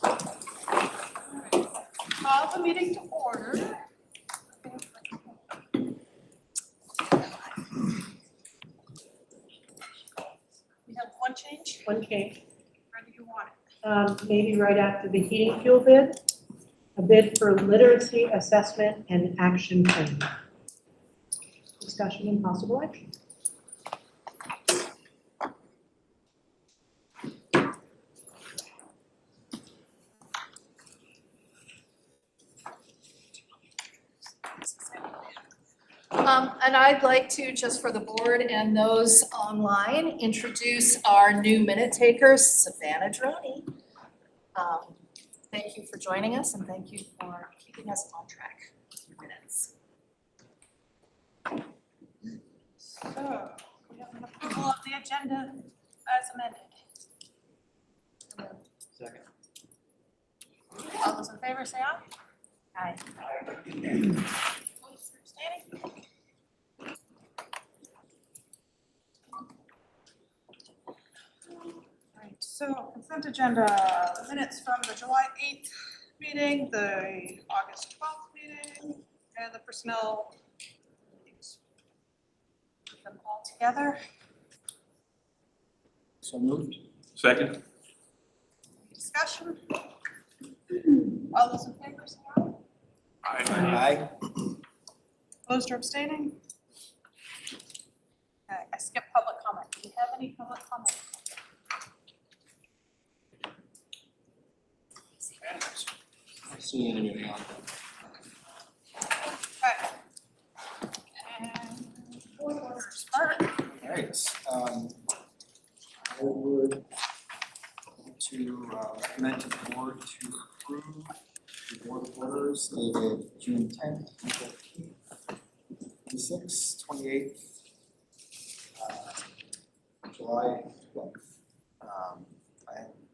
Call the meeting to order. We have one change. One change, Where do you want it? maybe right after the heating fuel bid, a bid for literacy assessment and action plan. Discussion and possible action. And I'd like to, just for the board and those online, introduce our new minute takers, Savannah Droney. Thank you for joining us and thank you for keeping us on track with your minutes. So, we have an approval of the agenda as amended. Second. All those in favor say aye. Aye. Abstaining? Right, so consent agenda, the minutes from the July 8th meeting, the August 12th meeting, and the personnel meetings. Put them all together. So moved. Second. Discussion? All those in favor say aye. Aye. Opposed or abstaining? Okay, I skipped public comment. Do we have any public comment? I see anything on Okay. And board orders. Art, that. Right. I would like to recommend to the board to approve the board orders dated June 10th, 15th, 26th, 28th, July 12th.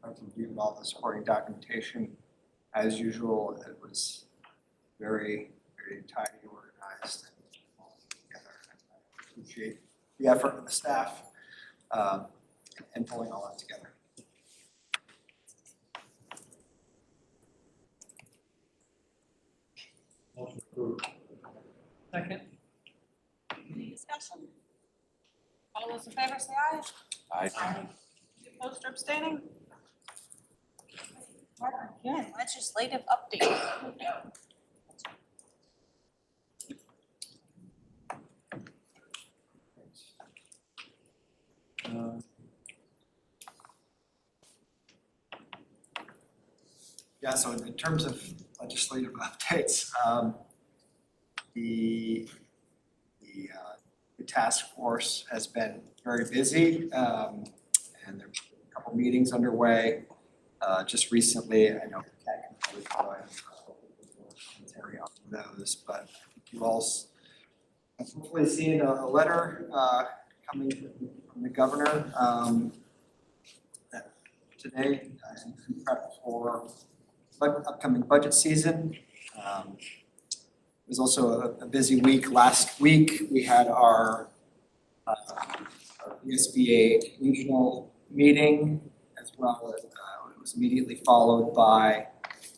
I've reviewed all the supporting documentation. As usual, it was very, very tidy, organized, and all together. I appreciate the effort of the staff in pulling all that together. Motion approved. Second. any discussion? All those in favor say aye. Aye. Opposed or abstaining? Again, legislative update. Yeah, so in terms of legislative updates, the task force has been very busy, and there are a couple meetings underway. Just recently, I know Kat can probably provide commentary on those, but you all have hopefully seen a letter coming from the governor today in prep for upcoming budget season. It was also a busy week. Last week, we had our VSBIT regional meeting, as well as it was immediately followed by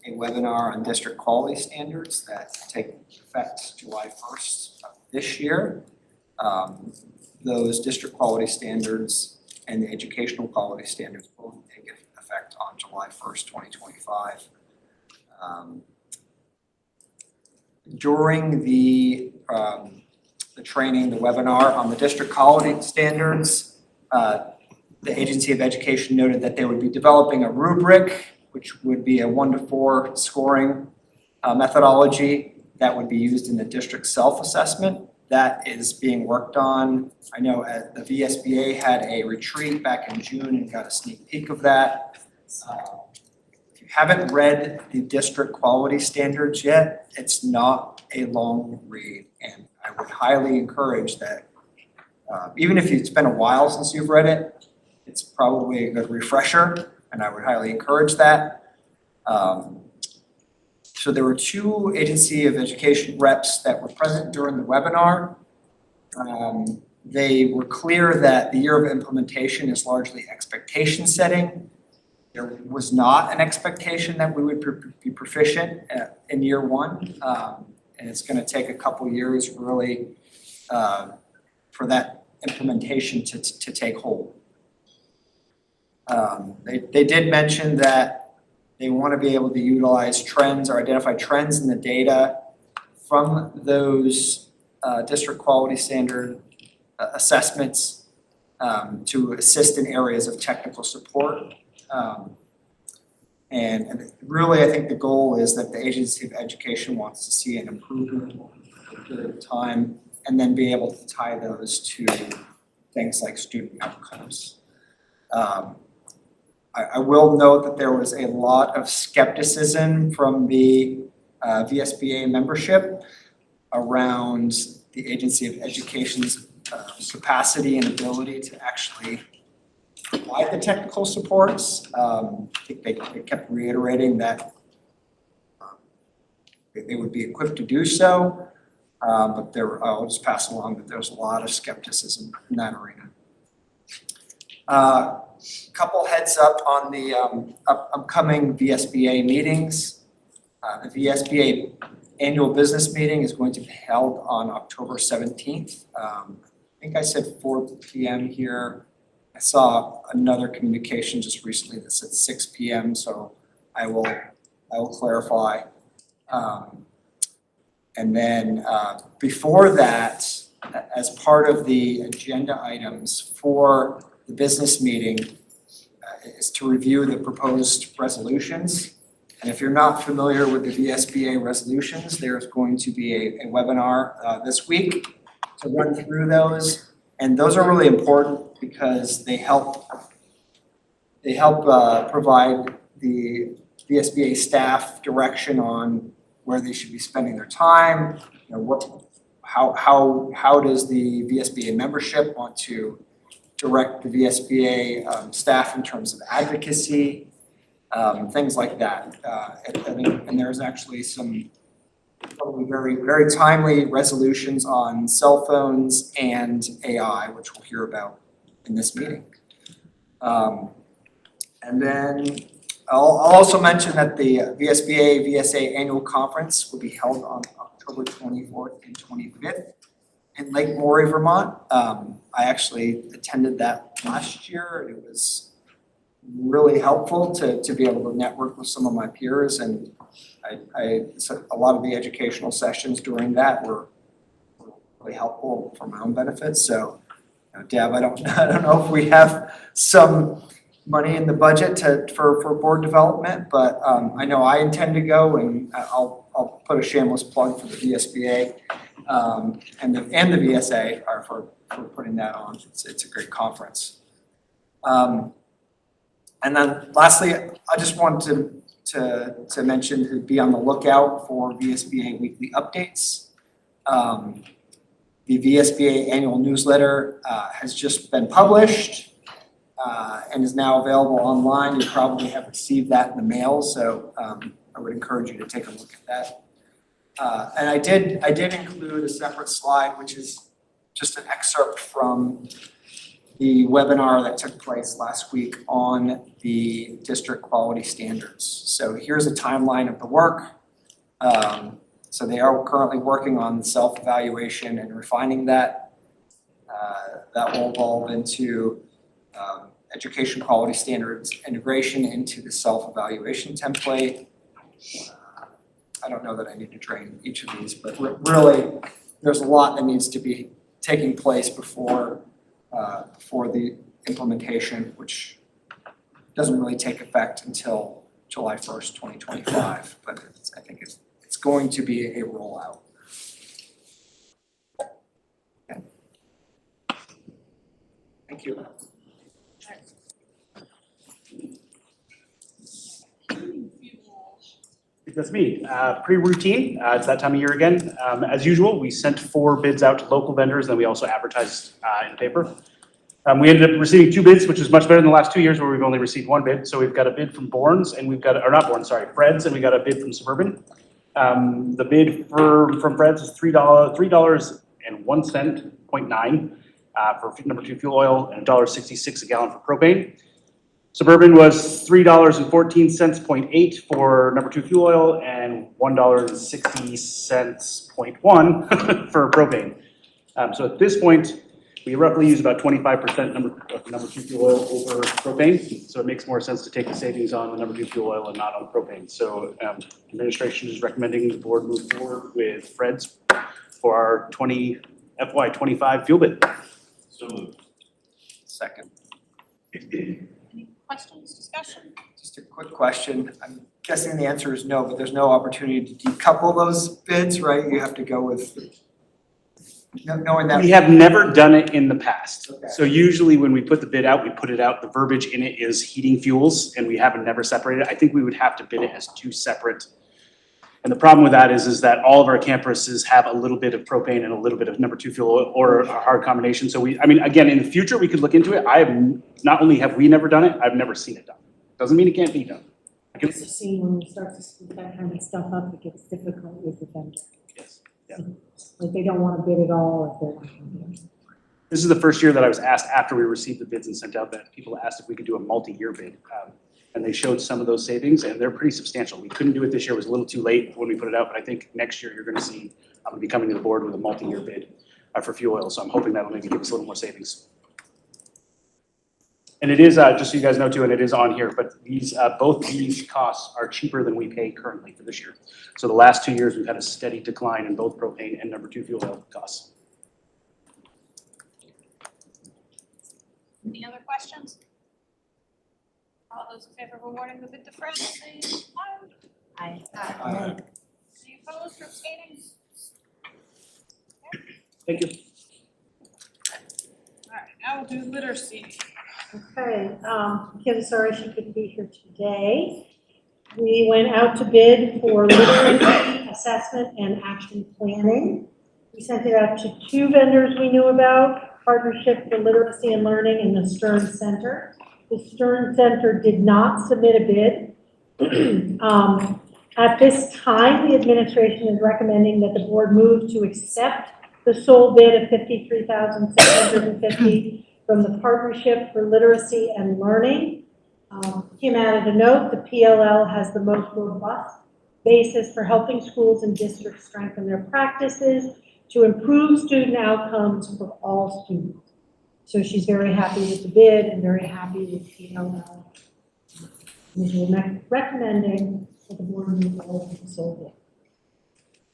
a webinar on district quality standards that take effect July 1st of this year. Those district quality standards and the educational quality standards both take effect on July 1st, 2025. During the training, the webinar on the district quality standards, the Agency of Education noted that they would be developing a rubric, which would be a 1 to 4 scoring methodology that would be used in the district self-assessment. That is being worked on. I know the VSBA had a retreat back in June and got a sneak peek of that. If you haven't read the district quality standards yet, it's not a long read, and I would highly encourage that. Even if it's been a while since you've read it, it's probably a good refresher, and I would highly encourage that. So there were 2 Agency of Education reps that were present during the webinar. They were clear that the year of implementation is largely expectation setting. there was not an expectation that we would be proficient in year one. And it's gonna take a couple years really for that implementation to take hold. They did mention that they want to be able to utilize trends or identify trends in the data from those district quality standard assessments to assist in areas of technical support. And really, I think the goal is that the Agency of Education wants to see an improvement over a period of time and then be able to tie those to things like student outcomes. I will note that there was a lot of skepticism from the VSBA membership around the Agency of Education's capacity and ability to actually provide the technical supports. I think they kept reiterating that they would be equipped to do so, but I'll just pass along that there's a lot of skepticism in that arena. Couple heads up on the upcoming VSBA meetings. The VSBA annual business meeting is going to be held on October 17th. I think I said 4 p.m. here. I saw another communication just recently that said 6 p.m. So I will clarify. And then before that, as part of the agenda items for the business meeting, is to review the proposed resolutions. And if you're not familiar with the VSBA resolutions, there's going to be a webinar this week to run through those. And those are really important because they help provide the VSBA staff direction on where they should be spending their time. You know, how does the VSBA membership want to direct the VSBA staff in terms of advocacy, things like that. And there's actually some probably very, very timely resolutions on cell phones and AI, which we'll hear about in this meeting. And then I'll also mention that the VSBA VSA annual conference will be held on October 24th and 25th. In Lake Maury, Vermont. I actually attended that last year. It was really helpful to be able to network with some of my peers, and so a lot of the educational sessions during that were really helpful for my own benefits. So, you know, Deb, I don't know if we have some money in the budget for board development, but I know I intend to go, and I'll put a shameless plug for the VSBA. And the VSA are for putting that on. It's a great conference. And then lastly, I just wanted to mention to be on the lookout for VSBA weekly updates. The VSBA annual newsletter has just been published and is now available online. You probably have received that in the mail, so I would encourage you to take a look at that. And I did include a separate slide, which is just an excerpt from the webinar that took place last week on the district quality standards. So here's a timeline of the work. So they are currently working on the self-evaluation and refining that. That will evolve into education quality standards integration into the self-evaluation template. I don't know that I need to train each of these, but really, there's a lot that needs to be taking place before the implementation, which doesn't really take effect until July 1st, 2025. But I think it's going to be a rollout. Okay. Thank you. That's me. Pre-routine, it's that time of year again. As usual, we sent 4 bids out to local vendors, and we also advertised in the paper. We ended up receiving 2 bids, which is much better than the last 2 years where we've only received 1 bid. So we've got a bid from Bourne's, and we've got, or not Bourne's, sorry, Fred's, and we got a bid from Suburban. The bid from Fred's is $3.01, 0.9 for number 2 fuel oil, and $1.66 a gallon for propane. Suburban was $3.14.8 for number 2 fuel oil and $1.60.1 for propane. So at this point, we roughly use about 25% number 2 fuel oil over propane. So it makes more sense to take the savings on the number 2 fuel oil and not on propane. So administration is recommending the board move forward with Fred's for our FY25 fuel bid. So moved. Second. Any questions, discussion? Just a quick question. I'm guessing the answer is no, but there's no opportunity to decouple those bids, right? You have to go with, knowing that. We have never done it in the past. Okay. So usually when we put the bid out, we put it out, the verbiage in it is heating fuels, and we haven't never separated it. I think we would have to bid it as 2 separate. And the problem with that is that all of our campuses have a little bit of propane and a little bit of number 2 fuel oil or a hard combination. So I mean, again, in the future, we could look into it. Not only have we never done it, I've never seen it done. Doesn't mean it can't be done. I've seen when we start to split that kind of stuff up, it gets difficult with the vendor. Yes. Yeah. Like they don't want to bid it all if they're not going to bid it. This is the first year that I was asked after we received the bids and sent out that people asked if we could do a multi-year bid. And they showed some of those savings and they're pretty substantial. We couldn't do it this year. It was a little too late when we put it out, but I think next year you're going to see, I'm going to be coming to the board with a multi-year bid for fuel oil. So I'm hoping that'll maybe give us a little more savings. And it is, just so you guys know too, and it is on here, but these, both these costs are cheaper than we pay currently for this year. So the last 2 years, we've had a steady decline in both propane and number 2 fuel oil costs. Any other questions? All those in favor of awarding the bid to Fred, say aye. Aye. Any opposed or abstaining? Thank you. All right, now we'll do literacy. Okay, Kim, sorry she couldn't be here today. We went out to bid for literacy assessment and action planning. We sent it out to 2 vendors we knew about, Partnership for Literacy and Learning and the Stern Center. The Stern Center did not submit a bid. At this time, the administration is recommending that the board move to accept the sole bid of $53,650 from the Partnership for Literacy and Learning. Kim added a note, the PLL has the most robust basis for helping schools and districts strengthen their practices to improve student outcomes for all students. So she's very happy with the bid and very happy with PLL. We're recommending that the board move forward with the sole bid.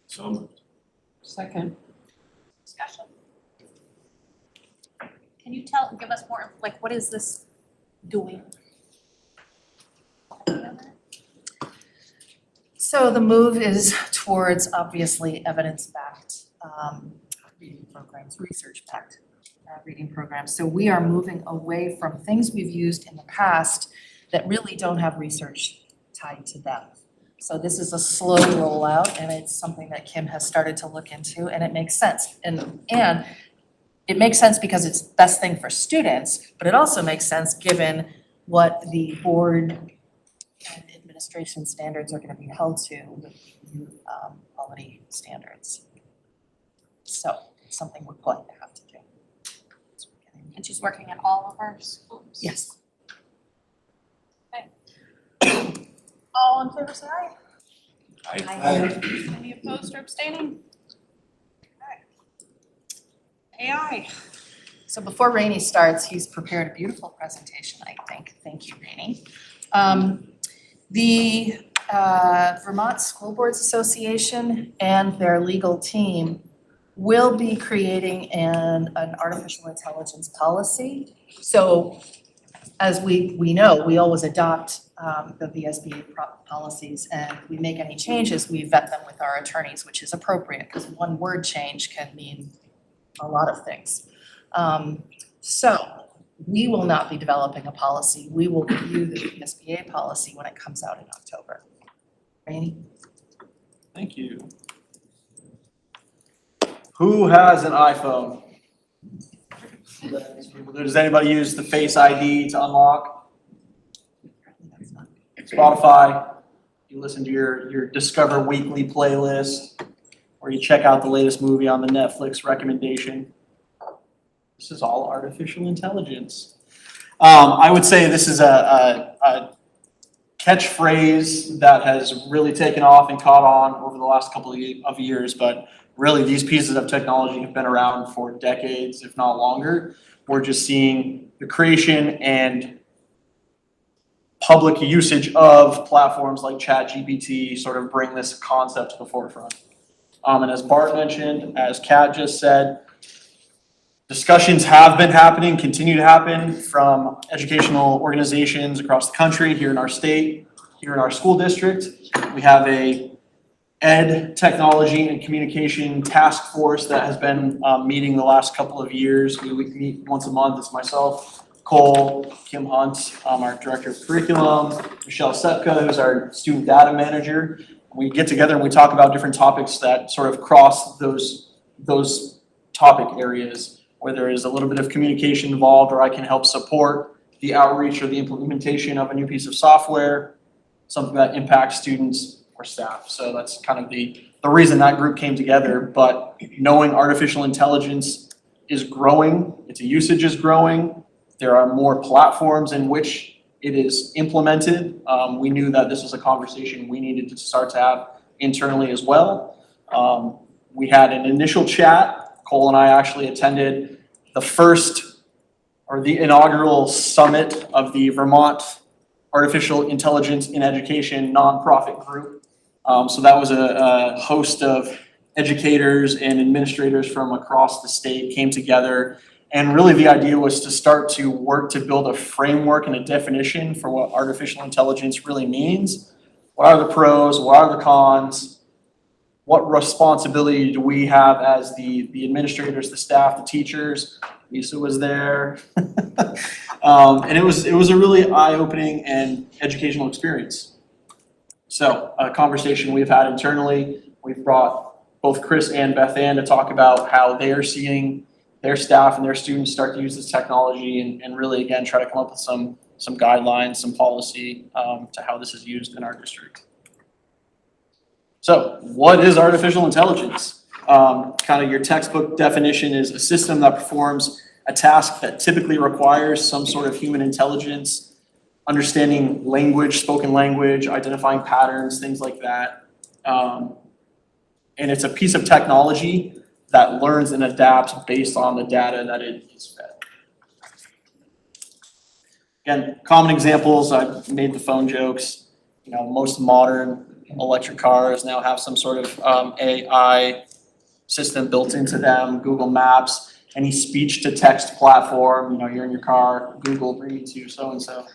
So moved. Second. Discussion. Can you give us more, like, what is this doing? So the move is towards obviously evidence-backed reading programs, research-backed reading programs. So we are moving away from things we've used in the past that really don't have research tied to them. So this is a slow rollout and it's something that Kim has started to look into and it makes sense. And it makes sense because it's the best thing for students, but it also makes sense given what the board and administration standards are gonna be held to with quality standards. So it's something we're going to have to do. And she's working at all of our schools? Yes. All in favor, say aye. Aye. Any opposed or abstaining? Okay. AI. So before Rainey starts, he's prepared a beautiful presentation, I think. Thank you, Rainey. The Vermont School Boards Association and their legal team will be creating an artificial intelligence policy. So as we know, we always adopt the VSBIT policies, and we make any changes, we vet them with our attorneys, which is appropriate because one word change can mean a lot of things. So we will not be developing a policy. We will review the VSBA policy when it comes out in October. Rainey? Thank you. Who has an iPhone? Does anybody use the Face ID to unlock? Spotify? You listen to your Discover Weekly playlist, or you check out the latest movie on the Netflix recommendation. This is all artificial intelligence. I would say this is a catchphrase that has really taken off and caught on over the last couple of years, but really these pieces of technology have been around for decades, if not longer. We're just seeing the creation and public usage of platforms like ChatGPT sort of bring this concept to the forefront. And as Bart mentioned, as Kat just said, discussions have been happening, continue to happen from educational organizations across the country, here in our state, here in our school district. We have a Ed Technology and Communication Task Force that has been meeting the last couple of years. We meet once a month. It's myself, Cole, Kim Hunt, our Director of Curriculum, Michelle Sepka, who's our Student Data Manager. We get together and we talk about different topics that sort of cross those topic areas, where there is a little bit of communication involved, or I can help support the outreach or the implementation of a new piece of software, something that impacts students or staff. So that's kind of the reason that group came together. But knowing artificial intelligence is growing, its usage is growing, there are more platforms in which it is implemented. We knew that this was a conversation we needed to start to have internally as well. We had an initial chat. Cole and I actually attended the first or the inaugural summit of the Vermont Artificial Intelligence in Education nonprofit group. So that was a host of educators and administrators from across the state came together. And really the idea was to start to work to build a framework and a definition for what artificial intelligence really means. What are the pros? What are the cons? What responsibility do we have as the administrators, the staff, the teachers? Lisa was there. And it was a really eye-opening and educational experience. So a conversation we've had internally, we've brought both Chris and Beth Ann to talk about how they are seeing their staff and their students start to use this technology and really, again, try to come up with some guidelines, some policy to how this is used in our district. So what is artificial intelligence? Kind of your textbook definition is a system that performs a task that typically requires some sort of human intelligence, understanding language, spoken language, identifying patterns, things like that. And it's a piece of technology that learns and adapts based on the data that it is fed. Again, common examples, I've made the phone jokes. You know, most modern electric cars now have some sort of AI system built into them. Google Maps, any speech to text platform, you know, you're in your car, Google, bring me to so-and-so.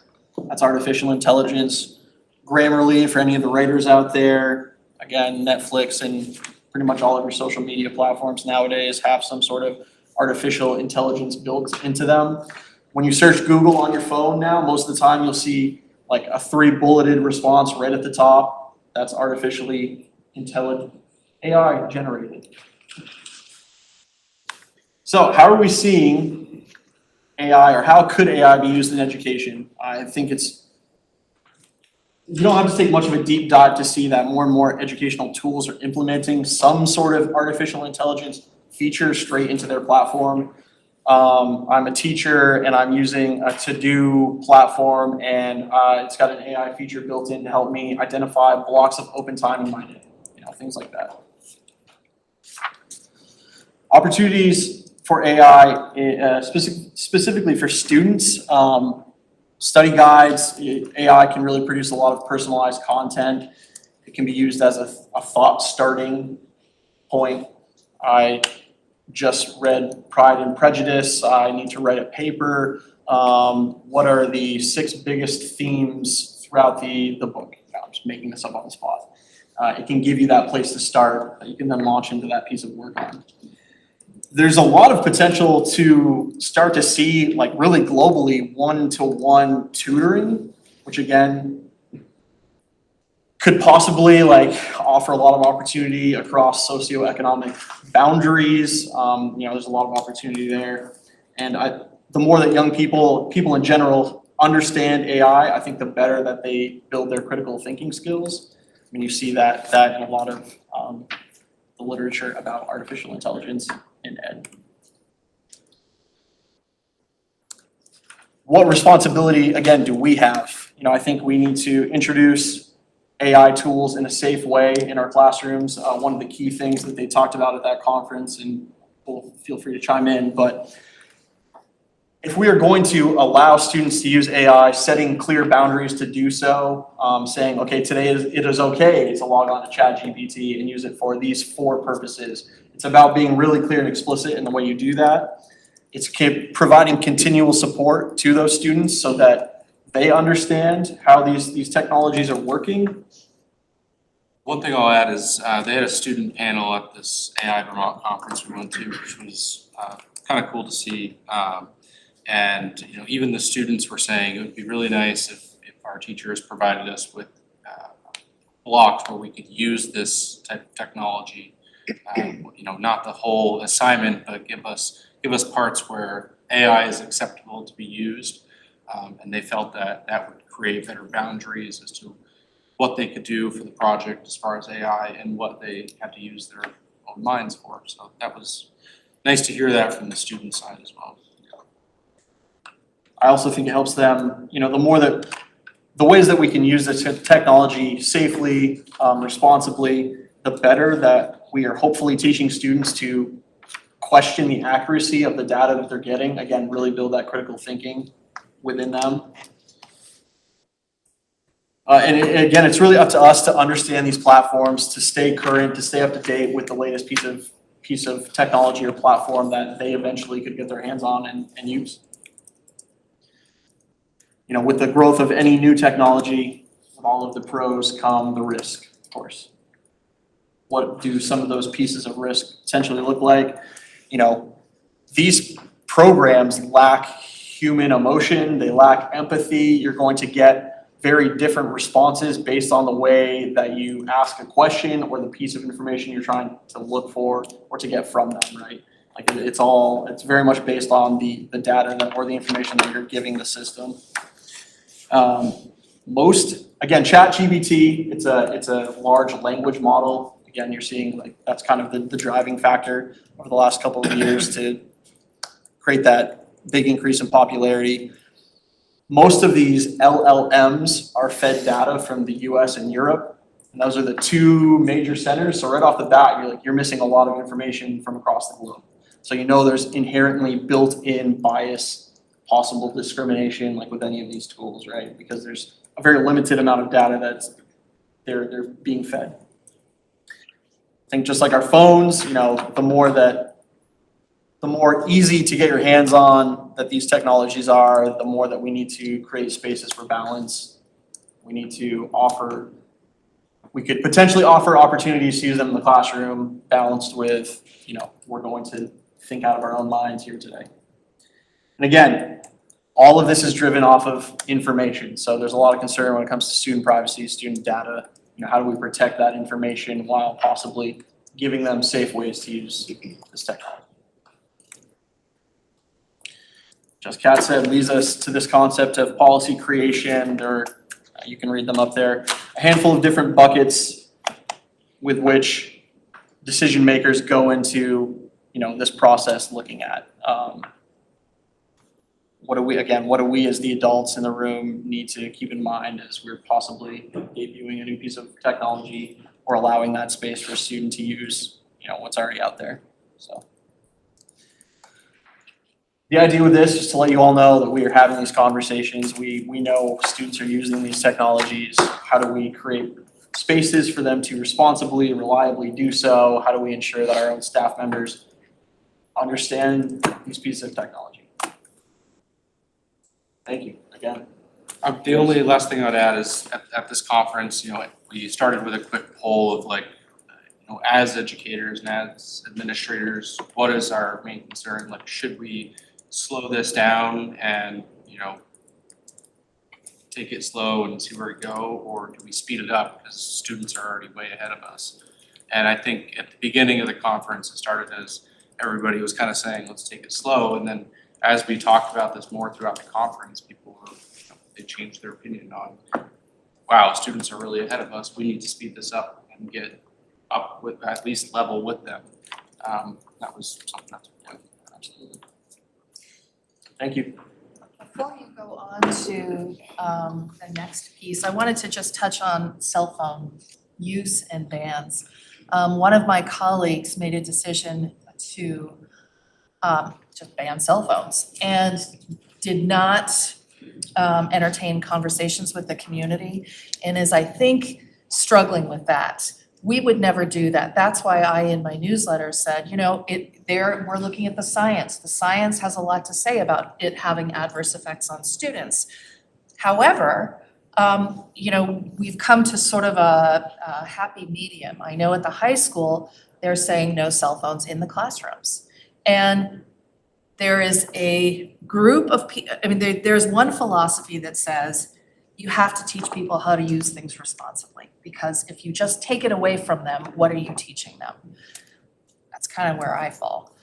That's artificial intelligence. Grammarly, for any of the writers out there, again, Netflix and pretty much all of your social media platforms nowadays have some sort of artificial intelligence built into them. When you search Google on your phone now, most of the time you'll see like a 3-bulleted response right at the top. That's artificially intelligent, AI generated. So how are we seeing AI, or how could AI be used in education? I think you don't have to take much of a deep dive to see that more and more educational tools are implementing some sort of artificial intelligence feature straight into their platform. I'm a teacher and I'm using a to-do platform, and it's got an AI feature built in to help me identify blocks of open time in my day, you know, things like that. Opportunities for AI, specifically for students. Study guides, AI can really produce a lot of personalized content. It can be used as a thought starting point. I just read Pride and Prejudice. I need to write a paper. What are the 6 biggest themes throughout the book? I'm just making this up on the spot. It can give you that place to start that you can then launch into that piece of work on. There's a lot of potential to start to see, like, really globally, one-to-one tutoring, which again could possibly like offer a lot of opportunity across socioeconomic boundaries. You know, there's a lot of opportunity there. And the more that young people in general understand AI, I think the better that they build their critical thinking skills. I mean, you see that in a lot of the literature about artificial intelligence in ed. what responsibility, again, do we have? You know, I think we need to introduce AI tools in a safe way in our classrooms. One of the key things that they talked about at that conference, and feel free to chime in, but if we are going to allow students to use AI, setting clear boundaries to do so, saying, okay, today it is okay to log on to ChatGPT and use it for these 4 purposes. It's about being really clear and explicit in the way you do that. It's providing continual support to those students so that they understand how these technologies are working. One thing I'll add is they had a student panel at this AI Vermont conference we went to, which was kind of cool to see. And you know, even the students were saying it would be really nice if our teachers provided us with blocks where we could use this type of technology. You know, not the whole assignment, but give us parts where AI is acceptable to be used. And they felt that that would create better boundaries as to what they could do for the project as far as AI and what they had to use their own minds for. So that was nice to hear that from the student side as well. I also think it helps them, you know, the ways that we can use this technology safely, responsibly, the better that we are hopefully teaching students to question the accuracy of the data that they're getting. Again, really build that critical thinking within them. And again, it's really up to us to understand these platforms, to stay current, to stay up to date with the latest piece of technology or platform that they eventually could get their hands on and use. You know, with the growth of any new technology, with all of the pros come the risk, of course. What do some of those pieces of risk potentially look like? You know, these programs lack human emotion, they lack empathy. You're going to get very different responses based on the way that you ask a question or the piece of information you're trying to look for or to get from them, right? Like it's very much based on the data or the information that you're giving the system. Again, ChatGPT, it's a large language model. Again, you're seeing like that's kind of the driving factor over the last couple of years to create that big increase in popularity. Most of these LLMs are fed data from the US and Europe, and those are the 2 major centers. So right off the bat, you're missing a lot of information from across the globe. So you know there's inherently built-in bias, possible discrimination, like with any of these tools, right? Because there's a very limited amount of data that's they're being fed. I think just like our phones, you know, the more easy to get your hands on that these technologies are, the more that we need to create spaces for balance. We could potentially offer opportunities to use them in the classroom balanced with, you know, we're going to think out of our own minds here today. And again, all of this is driven off of information. So there's a lot of concern when it comes to student privacy, student data. You know, how do we protect that information while possibly giving them safe ways to use this technology? Just Kat said, leads us to this concept of policy creation. You can read them up there. A handful of different buckets with which decision makers go into, you know, this process looking at. What do we as the adults in the room need to keep in mind as we're possibly debuting a new piece of technology or allowing that space for a student to use, you know, what's already out there. So the idea with this is to let you all know that we are having these conversations. We know students are using these technologies. How do we create spaces for them to responsibly and reliably do so? How do we ensure that our own staff members understand these pieces of technology? Thank you again. The only last thing I'd add is at this conference, you know, we started with a quick poll of like, you know, as educators and as administrators, what is our main concern? Like, should we slow this down and, you know, take it slow and see where we go, or do we speed it up because students are already way ahead of us? And I think at the beginning of the conference, it started as everybody was kind of saying, let's take it slow. And then as we talked about this more throughout the conference, people were, you know, they changed their opinion on, wow, students are really ahead of us. We need to speed this up and get up with at least level with them. That was something that's important. Absolutely. Thank you. Before you on to the next piece, I wanted to just touch on cell phone use and bans. One of my colleagues made a decision to just ban cell phones and did not entertain conversations with the community and is, I think, struggling with that. We would never do that. That's why I, in my newsletter, said, you know, we're looking at the science. The science has a lot to say about it having adverse effects on students. However, you know, we've come to sort of a happy medium. I know at the high school, they're saying no cell phones in the classrooms. And there is a group of there's one philosophy that says you have to teach people how to use things responsibly, because if you just take it away from them, what are you teaching them? That's kind of where I fall.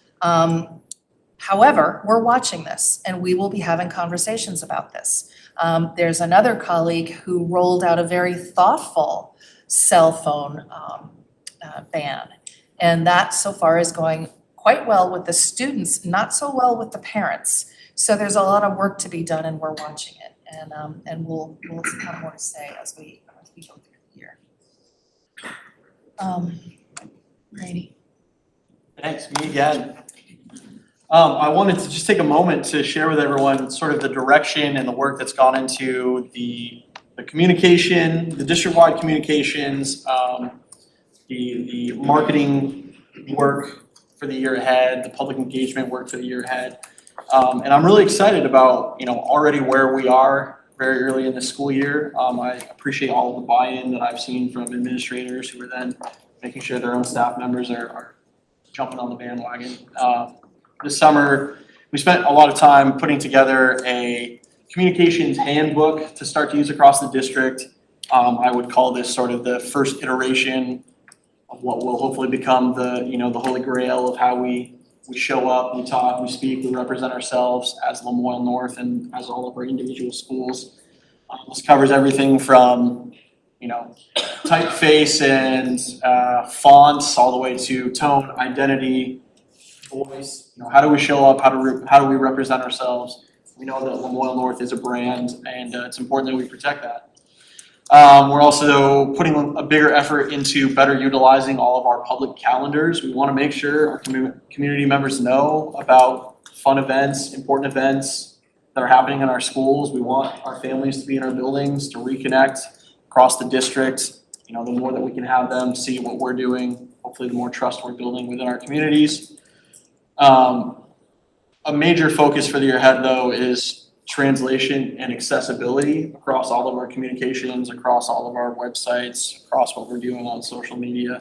However, we're watching this and we will be having conversations about this. There's another colleague who rolled out a very thoughtful cell phone ban. And that so far is going quite well with the students, not so well with the parents. So there's a lot of work to be done and we're watching it. And we'll have more to say as we go through the year. Rainey. Thanks, me again. I wanted to just take a moment to share with everyone sort of the direction and the work that's gone into the communication, the district-wide communications, the marketing work for the year ahead, the public engagement work for the year ahead. And I'm really excited about, you know, already where we are very early in the school year. I appreciate all of the buy-in that I've seen from administrators who are then making sure their own staff members are jumping on the bandwagon. This summer, we spent a lot of time putting together a communications handbook to start to use across the district. I would call this sort of the first iteration of what will hopefully become the, you know, the holy grail of how we show up, we talk, we speak, we represent ourselves as Lamoille North and as all of our individual schools. This covers everything from, you know, typeface and fonts all the way to tone, identity, voice. You know, how do we show up? How do we represent ourselves? We know that Lamoille North is a brand, and it's important that we protect that. We're also putting a bigger effort into better utilizing all of our public calendars. We want to make sure our community members know about fun events, important events that are happening in our schools. We want our families to be in our buildings, to reconnect across the district. You know, the more that we can have them see what we're doing, hopefully the more trust we're building within our communities. A major focus for the year ahead, though, is translation and accessibility across all of our communications, across all of our websites, across what we're doing on social media.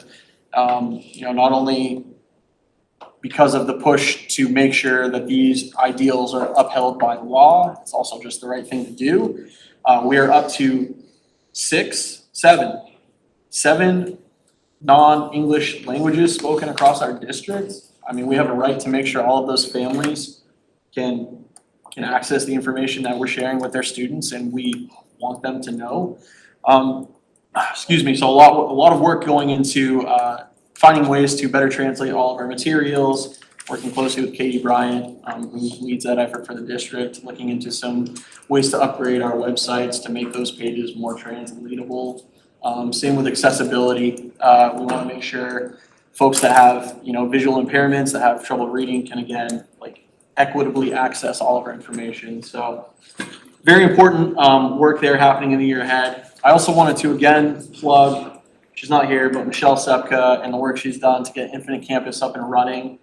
You know, not only because of the push to make sure that these ideals are upheld by law, it's also just the right thing to do. We are up to seven non-English languages spoken across our district. I mean, we have a right to make sure all of those families can access the information that we're sharing with their students, and we want them to know. Excuse me, so a lot of work going into finding ways to better translate all of our materials, working closely with Katie Bryant, who leads that effort for the district, looking into some ways to upgrade our websites to make those pages more translatable. Same with accessibility. We want to make sure folks that have, you know, visual impairments, that have trouble reading can, again, like, equitably access all of our information. So very important work there happening in the year ahead. I also wanted to, again, plug, she's not here, but Michelle Sepka and the work she's done to get Infinite Campus up and running.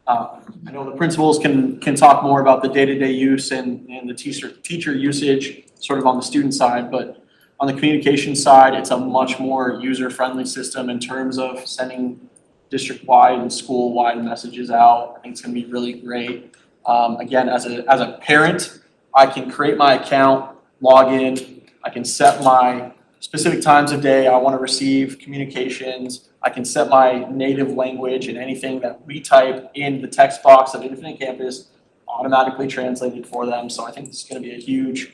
I know the principals can talk more about the day-to-day use and the teacher usage sort of on the student side, but on the communication side, it's a much more user-friendly system in terms of sending district-wide and school-wide messages out. I think it's gonna be really great. Again, as a parent, I can create my account, log in, I can set my specific times of day I want to receive communications. I can set my native language, and anything that we type in the text box of Infinite Campus automatically translated for them. So I think this is going to be a huge,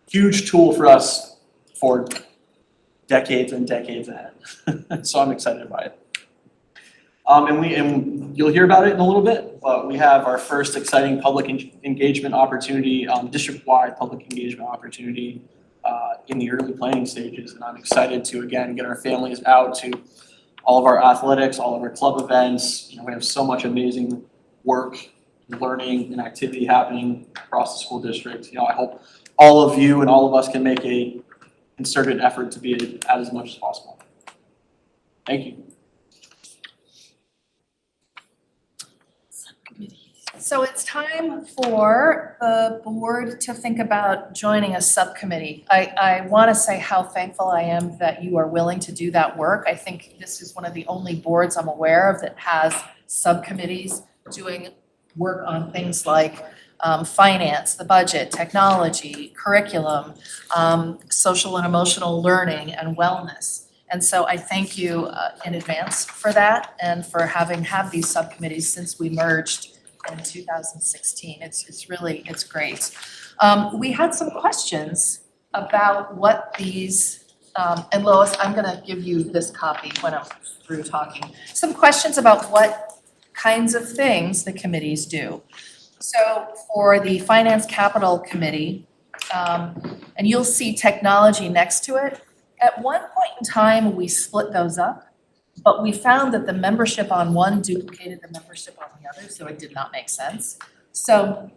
huge tool for us for decades and decades ahead. So I'm excited by it. And you'll hear about it in a little bit, but we have our first exciting public engagement opportunity, district-wide public engagement opportunity in the early planning stages. And I'm excited to, again, get our families out to all of our athletics, all of our club events. We have so much amazing work, learning, and activity happening across the school district. I hope all of you and all of us can make a concerted effort to be at as much as possible. Thank you. So it's time for the board to think about joining a subcommittee. I want to say how thankful I am that you are willing to do that work. I think this is one of the only boards I'm aware of that has subcommittees doing work on things like finance, the budget, technology, curriculum, social and emotional learning, and wellness. And so I thank you in advance for that and for having had these subcommittees since we merged in 2016. It's great. We had some questions about what these, and Lois, I'm gonna give you this copy when I'm through talking. Some questions about what kinds of things the committees do. So for the Finance Capital Committee, and you'll see technology next to it, at one point in time, we split those up. But we found that the membership on one duplicated the membership on the other, so it did not make sense. So,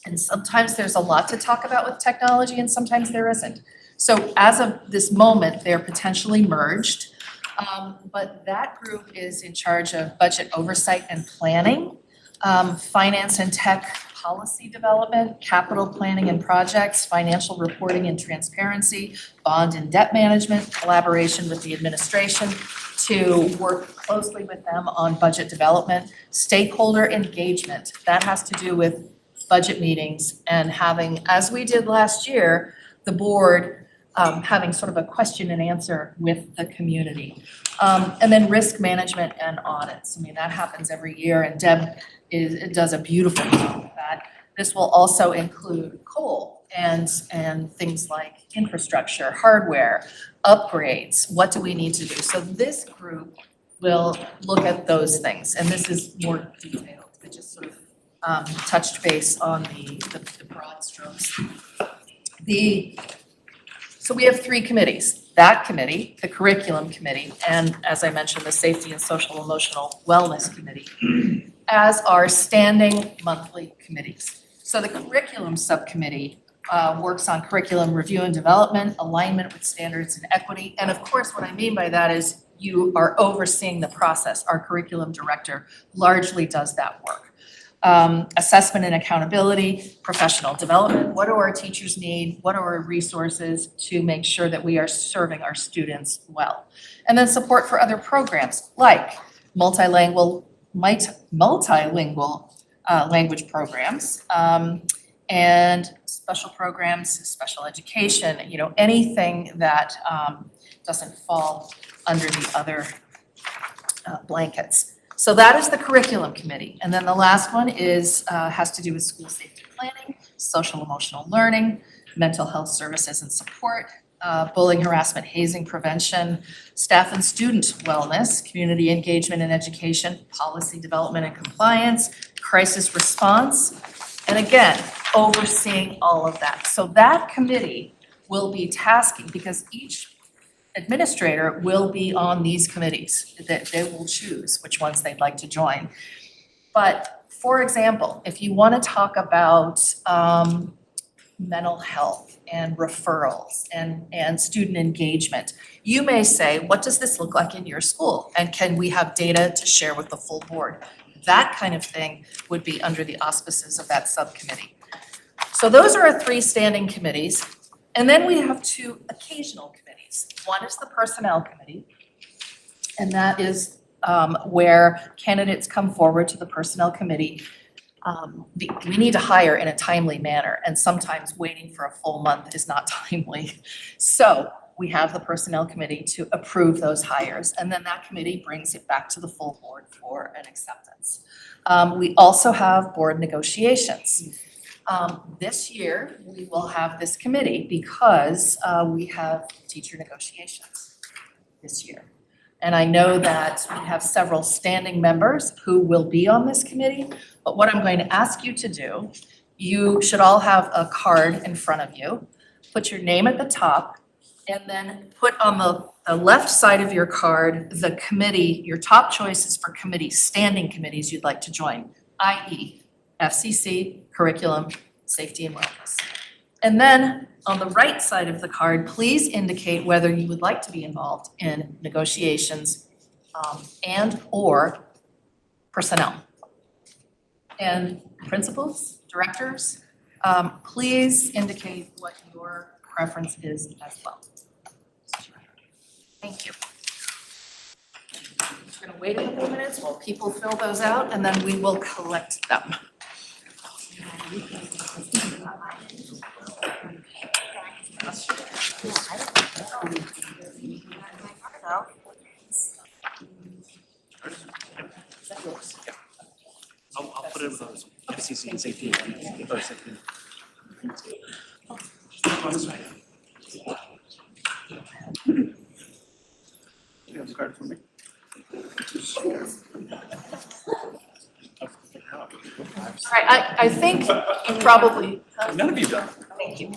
and sometimes there's a lot to talk about with technology and sometimes there isn't. So as of this moment, they're potentially merged. But that group is in charge of budget oversight and planning, finance and tech policy development, capital planning and projects, financial reporting and transparency, bond and debt management, collaboration with the administration, to work closely with them on budget development, stakeholder engagement. That has to do with budget meetings and having, as we did last year, the board having sort of a question and answer with the community. And then risk management and audits. I mean, that happens every year and Deb does a beautiful job with that. This will also include coal and things like infrastructure, hardware, upgrades. What do we need to do? So this group will look at those things, and this is more detailed. It just sort of touched base on the broad strokes. So we have three committees. That committee, the curriculum committee, and as I mentioned, the safety and social emotional wellness committee, as our standing monthly committees. So the curriculum subcommittee works on curriculum review and development, alignment with standards and equity. And of course, what I mean by that is you are overseeing the process. Our curriculum director largely does that work. Assessment and accountability, professional development. What do our teachers need? What are our resources to make sure that we are serving our students well? And then support for other programs like multilingual language programs, and special programs, special education, anything that doesn't fall under the other blankets. So that is the curriculum committee. And then the last one is has to do with school safety planning, social emotional learning, mental health services and support, bullying, harassment, hazing prevention, staff and student wellness, community engagement and education, policy development and compliance, crisis response, and again, overseeing all of that. So that committee will be tasking, because each administrator will be on these committees, that they will choose which ones they'd like to join. But for example, if you want to talk about mental health and referrals and student engagement, you may say, what does this look like in your school? And can we have data to share with the full board? That kind of thing would be under the auspices of that subcommittee. So those are our three standing committees. And then we have two occasional committees. One is the Personnel Committee, and that is where candidates come forward to the Personnel Committee. We need to hire in a timely manner, and sometimes waiting for a full month is not timely. So we have the Personnel Committee to approve those hires, and then that committee brings it back to the full board for an acceptance. We also have board negotiations. This year, we will have this committee because we have teacher negotiations this year. And I know that we have several standing members who will be on this committee, but what I'm going to ask you to do, you should all have a card in front of you. Put your name at the top, and then put on the left side of your card, the committee, your top choices for committees, standing committees you'd like to join, i.e. FCC, curriculum, safety and wellness. And then on the right side of the card, please indicate whether you would like to be involved in negotiations and or personnel. And principals, directors, please indicate what your preference is as well. Thank you. We're gonna wait a couple minutes while people fill those out, and then we will collect them. I'll put it with those FCC and safety. On this side. You have the card for me? All right, I think you probably, None of you done. thank you.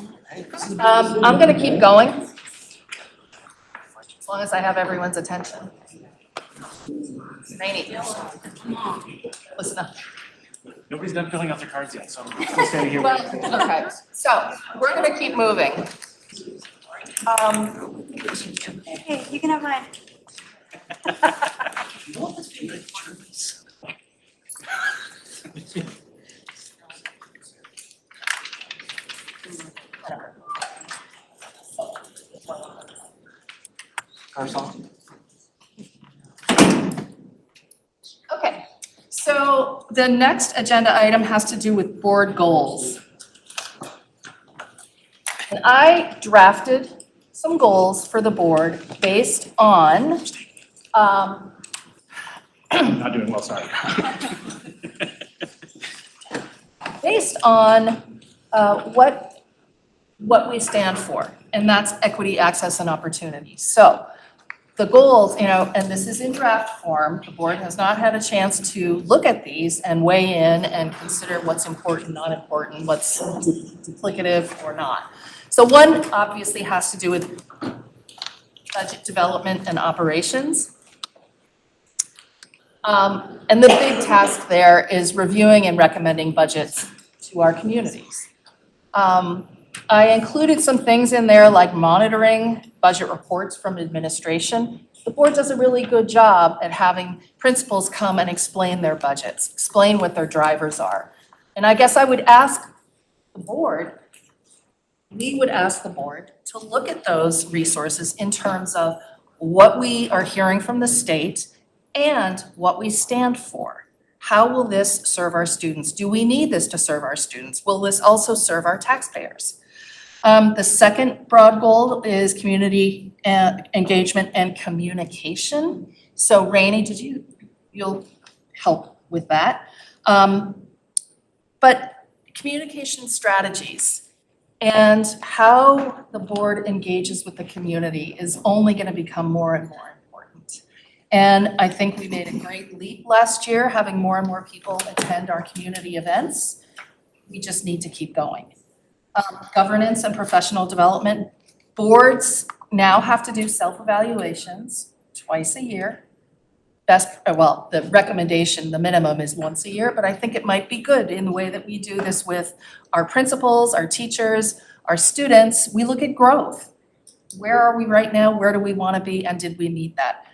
I'm gonna keep going. As long as I have everyone's attention. Rainey, listen up. Nobody's done filling out their cards yet, so I'm still standing here. Well, okay, so we're gonna keep moving. Hey, you can have mine. Okay, so the next agenda item has to do with board goals. And I drafted some goals for the board based on, Not doing well, sorry. based on what we stand for, and that's equity, access, and opportunity. So the goals, and this is in draft form, the board has not had a chance to look at these and weigh in and consider what's important, not important, what's duplicative or not. So one obviously has to do with budget development and operations. And the big task there is reviewing and recommending budgets to our communities. I included some things in there like monitoring budget reports from administration. The board does a really good job at having principals come and explain their budgets, explain what their drivers are. And I guess I would ask the board, we would ask the board to look at those resources in terms of what we are hearing from the state and what we stand for. How will this serve our students? Do we need this to serve our students? Will this also serve our taxpayers? The second broad goal is community engagement and communication. So Rainey, you'll help with that. But communication strategies and how the board engages with the community is only going to become more and more important. And I think we made a great leap last year, having more and more people attend our community events. We just need to keep going. Governance and professional development. Boards now have to do self-evaluations twice a year. The recommendation, the minimum is once a year, but I think it might be good in the way that we do this with our principals, our teachers, our students. We look at growth. Where are we right now? Where do we want to be? And did we meet that?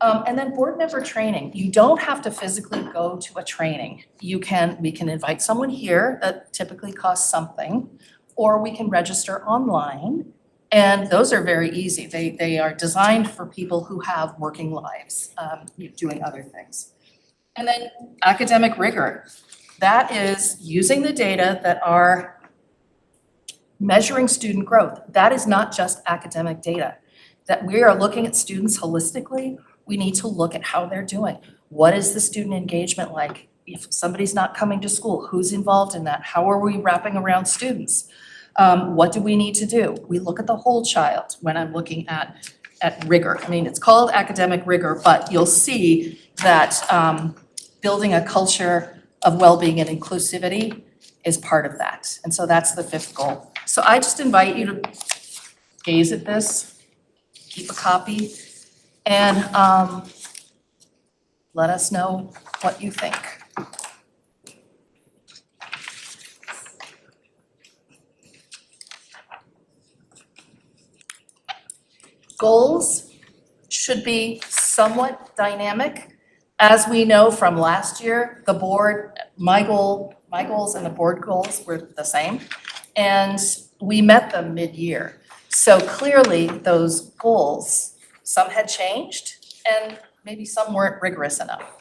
And then board member training. You don't have to physically go to a training. We can invite someone here that typically costs something, or we can register online. And those are very easy. They are designed for people who have working lives, doing other things. And then academic rigor. That is using the data that are measuring student growth. That is not just academic data. That we are looking at students holistically. We need to look at how they're doing. What is the student engagement like? If somebody's not coming to school, who's involved in that? How are we wrapping around students? What do we need to do? We look at the whole child when I'm looking at at rigor. I mean, it's called academic rigor, but you'll see that building a culture of well-being and inclusivity is part of that. And so that's the 5th goal. So I just invite you to gaze at this, keep a copy, and let us know what you think. Goals should be somewhat dynamic. As we know from last year, the board, my goals and the board goals were the same, and we met them mid-year. So clearly, those goals, some had changed, and maybe some weren't rigorous enough.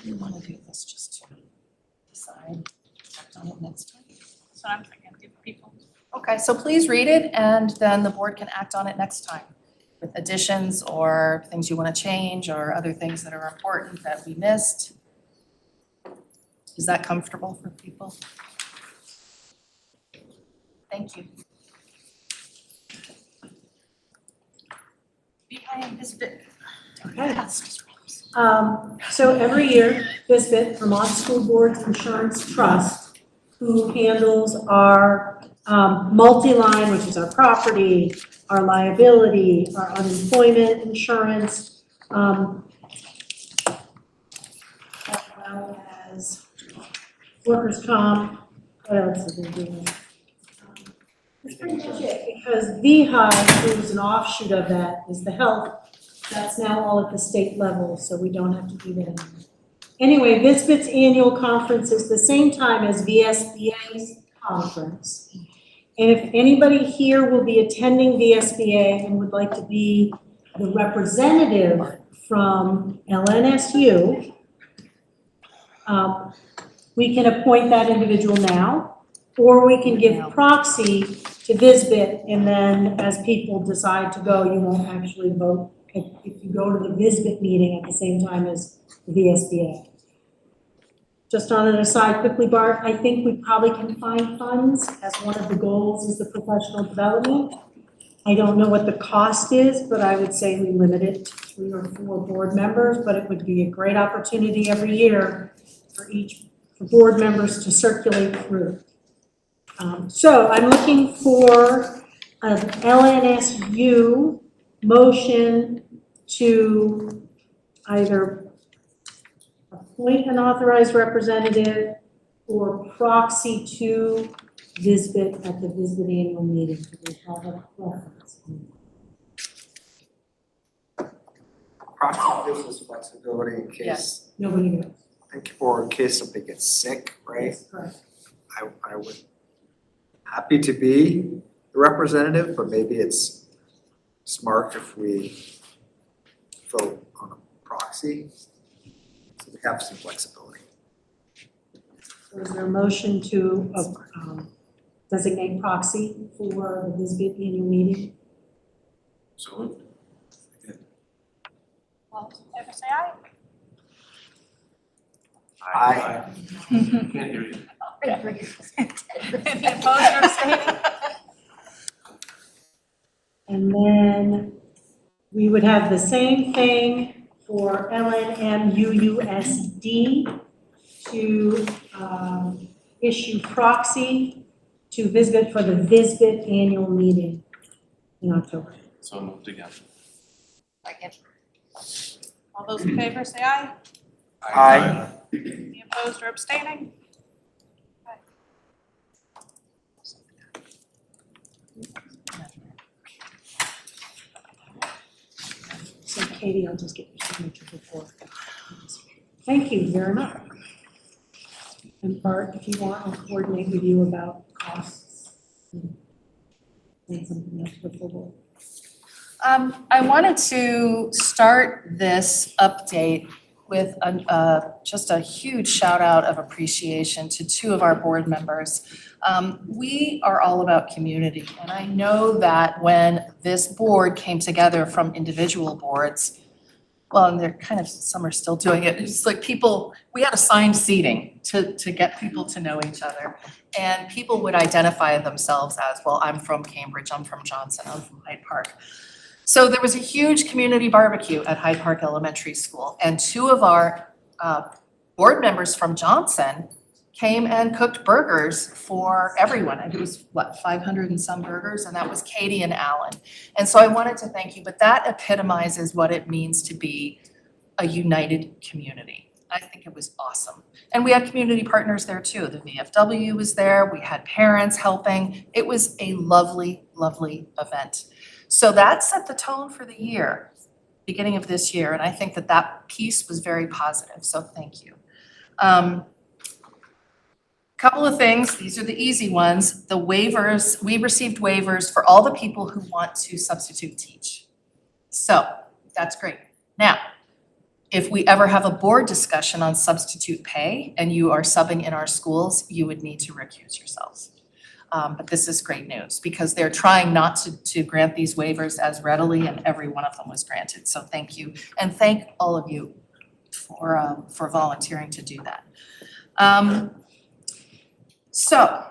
You want to do this just to decide, act on it next time? So I'm thinking, give people. Okay, so please read it, and then the board can act on it next time with additions or things you want to change or other things that are important that we missed. Is that comfortable for people? Thank you. Behind this bit. Okay. So every year, VSBIT, Vermont School Boards Insurance Trust, who handles our multi-line, which is our property, our liability, our unemployment insurance, as well as workers' comp, what else is it doing? That's pretty much it, because VEHI, who's an offshoot of that, is the health. That's now all at the state level, so we don't have to do that anymore. Anyway, VSBIT's annual conference is the same time as VSBA's conference. And if anybody here will be attending VSBA and would like to be the representative from LNSU, we can appoint that individual now, or we can give proxy to VSBIT, and then as people decide to go, you won't actually vote if you go to the VSBIT meeting at the same time as the VSBA. Just on an aside quickly, Bart, I think we probably can find funds, as one of the goals is the professional development. I don't know what the cost is, but I would say we limit it to 3 or 4 board members, but it would be a great opportunity every year for board members to circulate through. So I'm looking for an LNSU motion to either appoint an authorized representative or proxy to VSBIT at the VSBIT annual meeting. Do we have a preference? Proxy gives us flexibility in case, Nobody knows. or in case somebody gets sick, right? Yes, correct. I would happy to be the representative, but maybe it's smart if we vote on a proxy, so we have some flexibility. So is there a motion to designate proxy for the VSBIT annual meeting? So moved. All those in favor say aye. Aye. Can't hear you. Any opposed or abstaining? And then we would have the same thing for LNMUUSD to issue proxy to VSBIT for the VSBIT annual meeting in October. So moved again. Second. All those in favor say aye. Aye. Any opposed or abstaining? So Katie, I'll just get your signature before. Thank you very much. And Bart, if you want, I'll coordinate with you about costs and something else before we'll. I wanted to start this update with just a huge shout out of appreciation to 2 of our board members. We are all about community, and I know that when this board came together from individual boards, Well, and they're kind of, some are still doing it. It's like people, we had assigned seating to get people to know each other. And people would identify themselves as, well, I'm from Cambridge, I'm from Johnson, I'm from Hyde Park. So there was a huge community barbecue at Hyde Park Elementary School, and two of our board members from Johnson came and cooked burgers for everyone. And it was, 500 and some burgers, and that was Katie and Alan. And so I wanted to thank you, but that epitomizes what it means to be a united community. I think it was awesome. And we had community partners there too. The VFW was there, we had parents helping. It was a lovely, lovely event. So that set the tone for the year, beginning of this year, and I think that that piece was very positive, so thank you. Couple of things, these are the easy ones. The waivers, we received waivers for all the people who want to substitute teach. So that's great. Now, if we ever have a board discussion on substitute pay and you are subbing in our schools, you would need to recuse yourselves. But this is great news because they're trying not to grant these waivers as readily, and every one of them was granted. So thank you, and thank all of you for volunteering to do that. So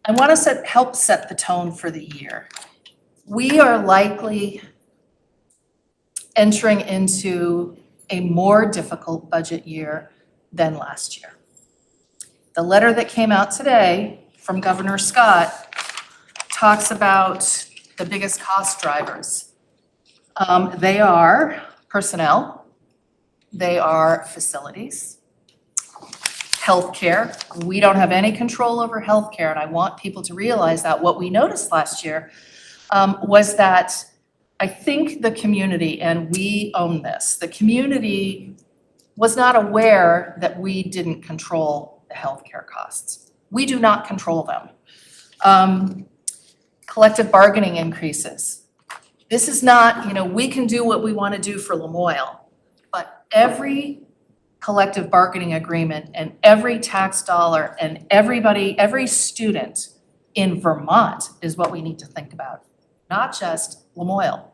I want to help set the tone for the year. We are likely entering into a more difficult budget year than last year. The letter that came out today from Governor Scott talks about the biggest cost drivers. They are personnel, they are facilities, healthcare. We don't have any control over healthcare, and I want people to realize that. What we noticed last year was that I think the community, and we own this, the community was not aware that we didn't control the healthcare costs. We do not control them. Collective bargaining increases. This is not, we can do what we want to do for Lamoille, but every collective bargaining agreement and every tax dollar and every student in Vermont is what we need to think about, not just Lamoille.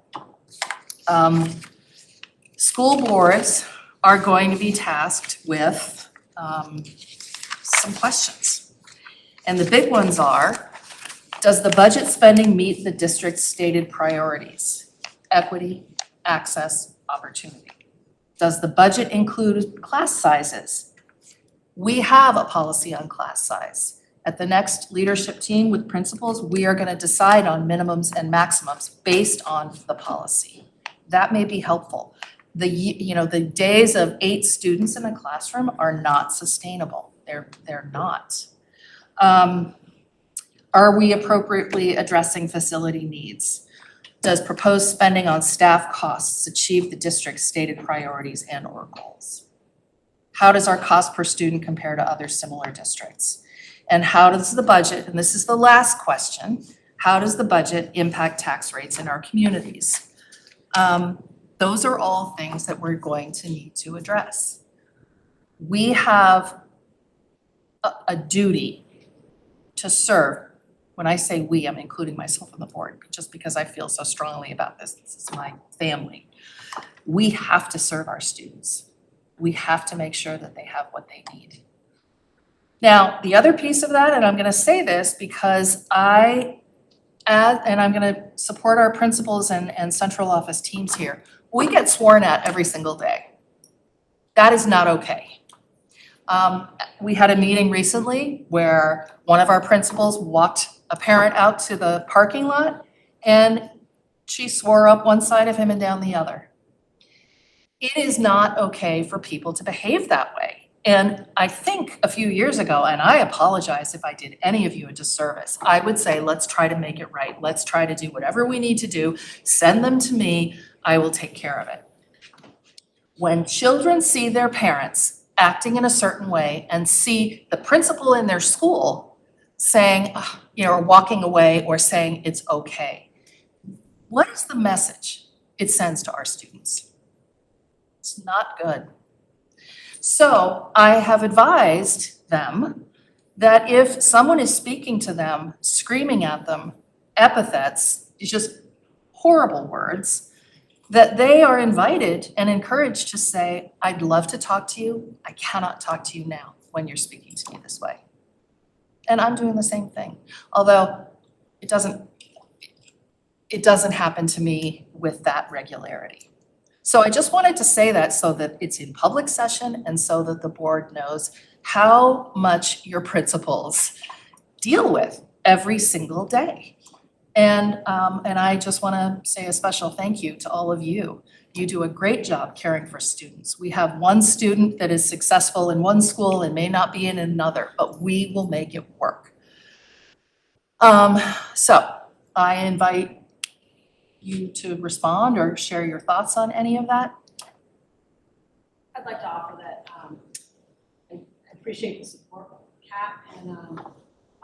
School boards are going to be tasked with some questions. And the big ones are, does the budget spending meet the district's stated priorities? Equity, access, opportunity. Does the budget include class sizes? We have a policy on class size. At the next leadership team with principals, we are going to decide on minimums and maximums based on the policy. That may be helpful. The days of 8 students in a classroom are not sustainable. They're not. Are we appropriately addressing facility needs? Does proposed spending on staff costs achieve the district's stated priorities and/or goals? How does our cost per student compare to other similar districts? And how does the budget, and this is the last question, how does the budget impact tax rates in our communities? Those are all things that we're going to need to address. We have a duty to serve. When I say we, I'm including myself on the board, just because I feel so strongly about this. This is my family. We have to serve our students. We have to make sure that they have what they need. Now, the other piece of that, and I'm going to say this because I'm going to support our principals and central office teams here. We get sworn at every single day. That is not okay. We had a meeting recently where one of our principals walked a parent out to the parking lot and she swore up one side of him and down the other. It is not okay for people to behave that way. And I think a few years ago, and I apologize if I did any of you a disservice, I would say, let's try to make it right. Let's try to do whatever we need to do. Send them to me. I will take care of it. When children see their parents acting in a certain way and see the principal in their school saying, or walking away or saying it's okay, what is the message it sends to our students? It's not good. So I have advised them that if someone is speaking to them, screaming at them, epithets, just horrible words, that they are invited and encouraged to say, I'd love to talk to you. I cannot talk to you now when you're speaking to me this way. And I'm doing the same thing, although it doesn't happen to me with that regularity. So I just wanted to say that so that it's in public session and so that the board knows how much your principals deal with every single day. And I just want to say a special thank you to all of you. You do a great job caring for students. We have one student that is successful in one school and may not be in another, but we will make it work. So I invite you to respond or share your thoughts on any of that. I'd like to offer that I appreciate the support of Kat and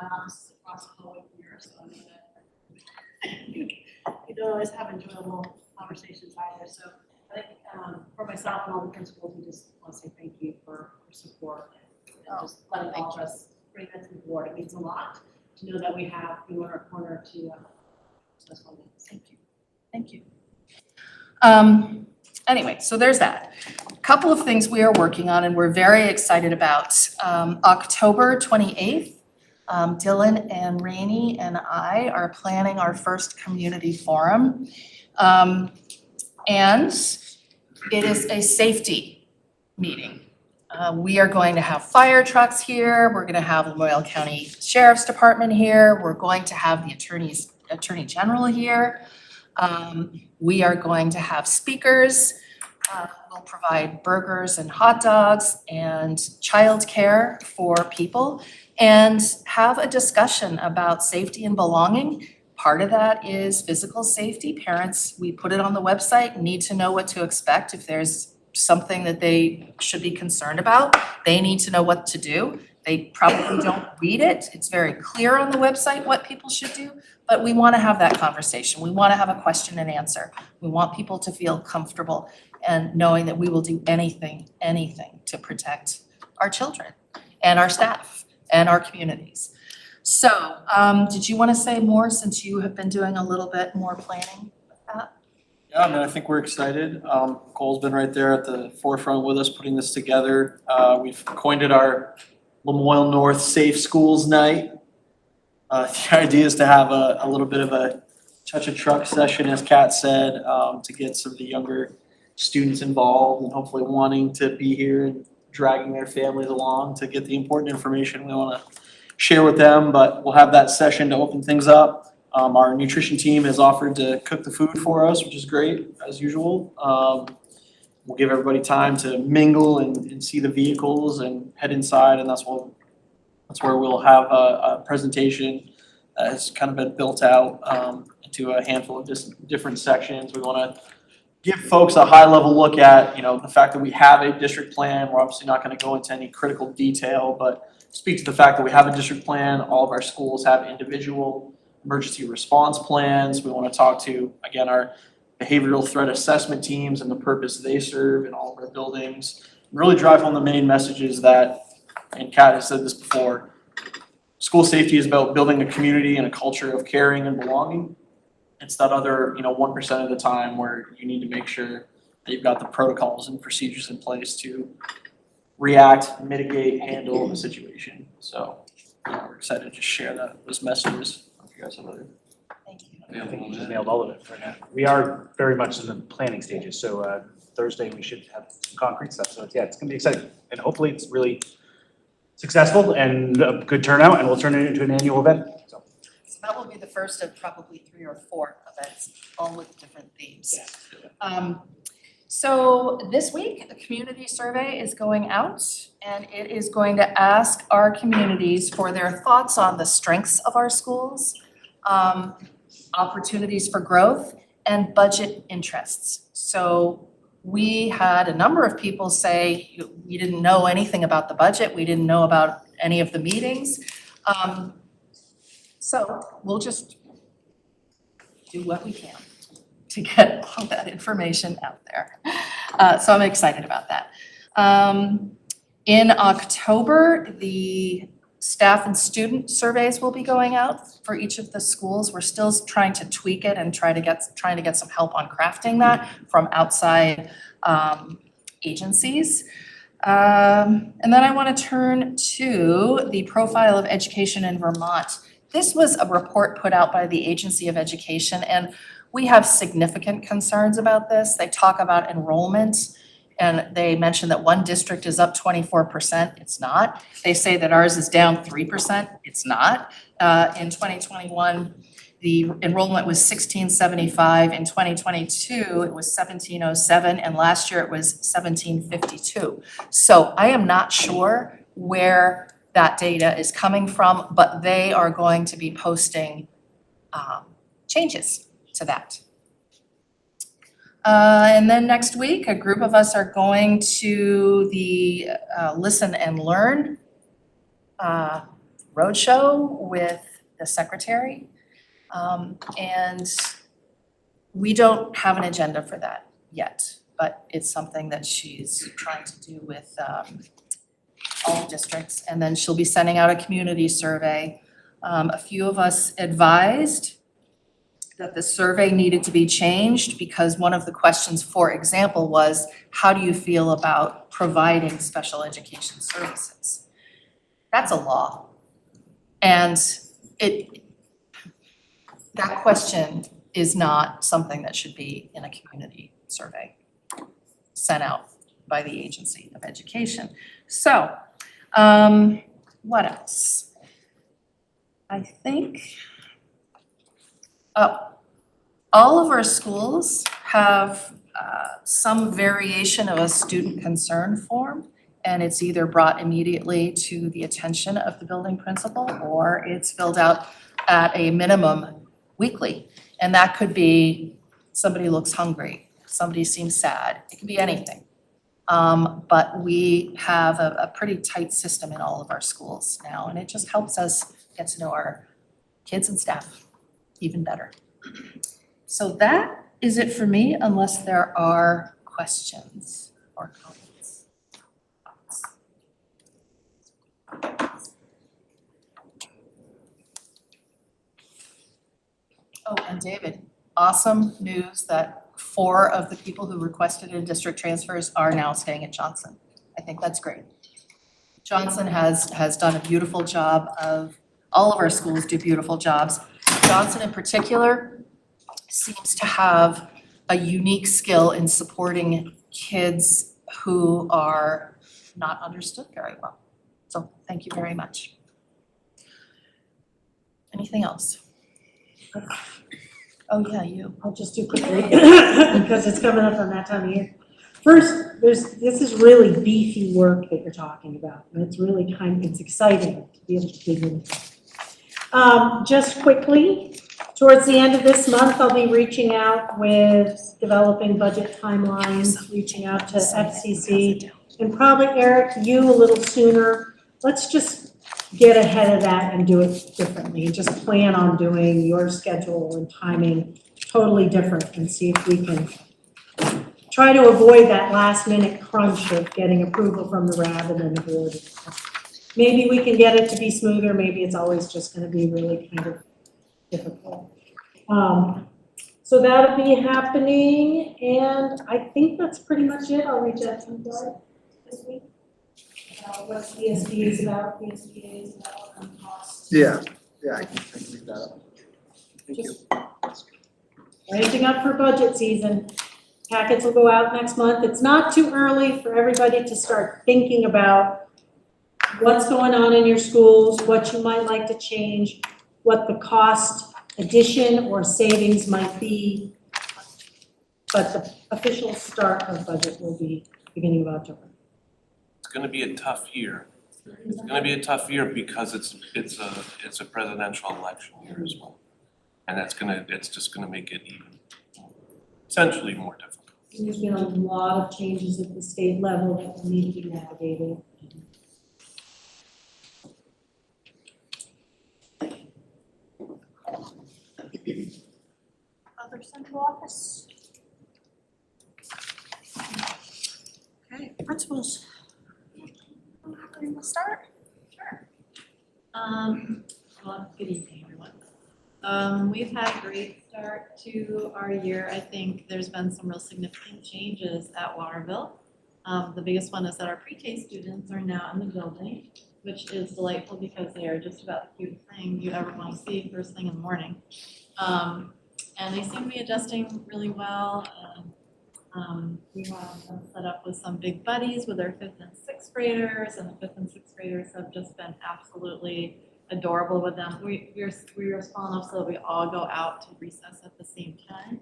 my office is across the hallway from yours, so I know that you don't always have enjoyable conversations either. So I think for myself and all the principals, we just want to say thank you for your support and just letting all of us bring that to the board. It means a lot to know that we have you in our corner to this one. Thank you. Thank you. Anyway, so there's that. A couple of things we are working on and we're very excited about. October 28th, Dylan and Rainey and I are planning our first community forum. And it is a safety meeting. We are going to have fire trucks here. We're going to have Lamoille County Sheriff's Department here. We're going to have the Attorney General here. We are going to have speakers. We'll provide burgers and hot dogs and childcare for people and have a discussion about safety and belonging. Part of that is physical safety. Parents, we put it on the website, need to know what to expect. If there's something that they should be concerned about, they need to know what to do. They probably don't read it. It's very clear on the website what people should do, but we want to have that conversation. We want to have a question and answer. We want people to feel comfortable and knowing that we will do anything to protect our children and our staff and our communities. So, did you want to say more since you have been doing a little bit more planning with that? Yeah, I mean, I think we're excited. Cole's been right there at the forefront with us putting this together. We've coined it our Lamoille North Safe Schools Night. The idea is to have a little bit of a touch a truck session, as Kat said, to get some of the younger students involved and hopefully wanting to be here and dragging their families along to get the important information we want to share with them. But we'll have that session to open things up. Our nutrition team has offered to cook the food for us, which is great, as usual. We'll give everybody time to mingle and see the vehicles and head inside, and that's where we'll have a presentation that has kind of been built out into a handful of different sections. We want to give folks a high-level look at, the fact that we have a district plan. We're obviously not going to go into any critical detail, but speak to the fact that we have a district plan. All of our schools have individual emergency response plans. We want to talk to, again, our behavioral threat assessment teams and the purpose they serve in all of our buildings. Really drive home the main messages that, and Kat has said this before, school safety is about building a community and a culture of caring and belonging. It's that other, 1% of the time where you need to make sure that you've got the protocols and procedures in place to react, mitigate, handle the situation. So, we're excited to just share those messages. Hope you guys have other. Thank you. I think you just nailed all of it right now. We are very much in the planning stages, so Thursday we should have some concrete stuff. So it's gonna be exciting, and hopefully it's really successful and a good turnout, and we'll turn it into an annual event. So that will be the first of probably 3 or 4 events, all with different themes. So this week, a community survey is going out, and it is going to ask our communities for their thoughts on the strengths of our schools, opportunities for growth, and budget interests. So we had a number of people say, we didn't know anything about the budget, we didn't know about any of the meetings. So we'll just do what we can to get all that information out there. So I'm excited about that. In October, the staff and student surveys will be going out for each of the schools. We're still trying to tweak it and trying to get some help on crafting that from outside agencies. And then I want to turn to the profile of education in Vermont. This was a report put out by the Agency of Education, and we have significant concerns about this. They talk about enrollment, and they mention that one district is up 24%. It's not. They say that ours is down 3%. It's not. In 2021, the enrollment was 1675. In 2022, it was 1707, and last year it was 1752. So I am not sure where that data is coming from, but they are going to be posting changes to that. And then next week, a group of us are going to the Listen and Learn roadshow with the secretary. And we don't have an agenda for that yet, but it's something that she's trying to do with all the districts. And then she'll be sending out a community survey. A few of us advised that the survey needed to be changed because one of the questions, for example, was, how do you feel about providing special education services? That's a law. And that question is not something that should be in a community survey sent out by the Agency of Education. So, what else? I think, all of our schools have some variation of a student concern form, and it's either brought immediately to the attention of the building principal or it's filled out at a minimum weekly. And that could be somebody looks hungry, somebody seems sad, it could be anything. But we have a pretty tight system in all of our schools now, and it just helps us get to know our kids and staff even better. So that is it for me, unless there are questions or comments. Oh, and David, awesome news that 4 of the people who requested in district transfers are now staying at Johnson. I think that's great. Johnson has done a beautiful job of, all of our schools do beautiful jobs. Johnson in particular seems to have a unique skill in supporting kids who are not understood very well. So thank you very much. Anything else? Oh yeah, you. I'll just do quickly because it's coming up on that time of year. First, this is really beefy work that you're talking about, and it's really it's exciting to be able to dig into. Just quickly, towards the end of this month, I'll be reaching out with developing budget timelines, reaching out to FCC, and probably Eric, you a little sooner. Let's just get ahead of that and do it differently, and just plan on doing your schedule and timing totally different and see if we can try to avoid that last minute crunch of getting approval from the RAB and then the board. Maybe we can get it to be smoother, maybe it's always just gonna be really kind of difficult. So that'll be happening, and I think that's pretty much it. I'll reach out to you guys this week. What's VSB is about, VSBA is about, and costs. Yeah, I can read that up. Thank you. Ramping up for budget season. Packets will go out next month. It's not too early for everybody to start thinking about what's going on in your schools, what you might like to change, what the cost addition or savings might be. But the official start of budget will be beginning of October. It's gonna be a tough year. It's gonna be a tough year because it's a presidential election year as well. And it's just gonna make it even essentially more difficult. There's been a lot of changes at the state level that will need to be navigated. Other central office? Okay, principals. We'll start? Sure. Well, good evening, everyone. We've had a great start to our year. I think there's been some real significant changes at Waterville. The biggest one is that our pre-K students are now in the building, which is delightful because they are just about the cutest thing you ever want to see first thing in the morning. And they seem to be adjusting really well. And we have them set up with some big buddies with our 5th and 6th graders, and the 5th and 6th graders have just been absolutely adorable with them. We're small enough so that we all go out to recess at the same time.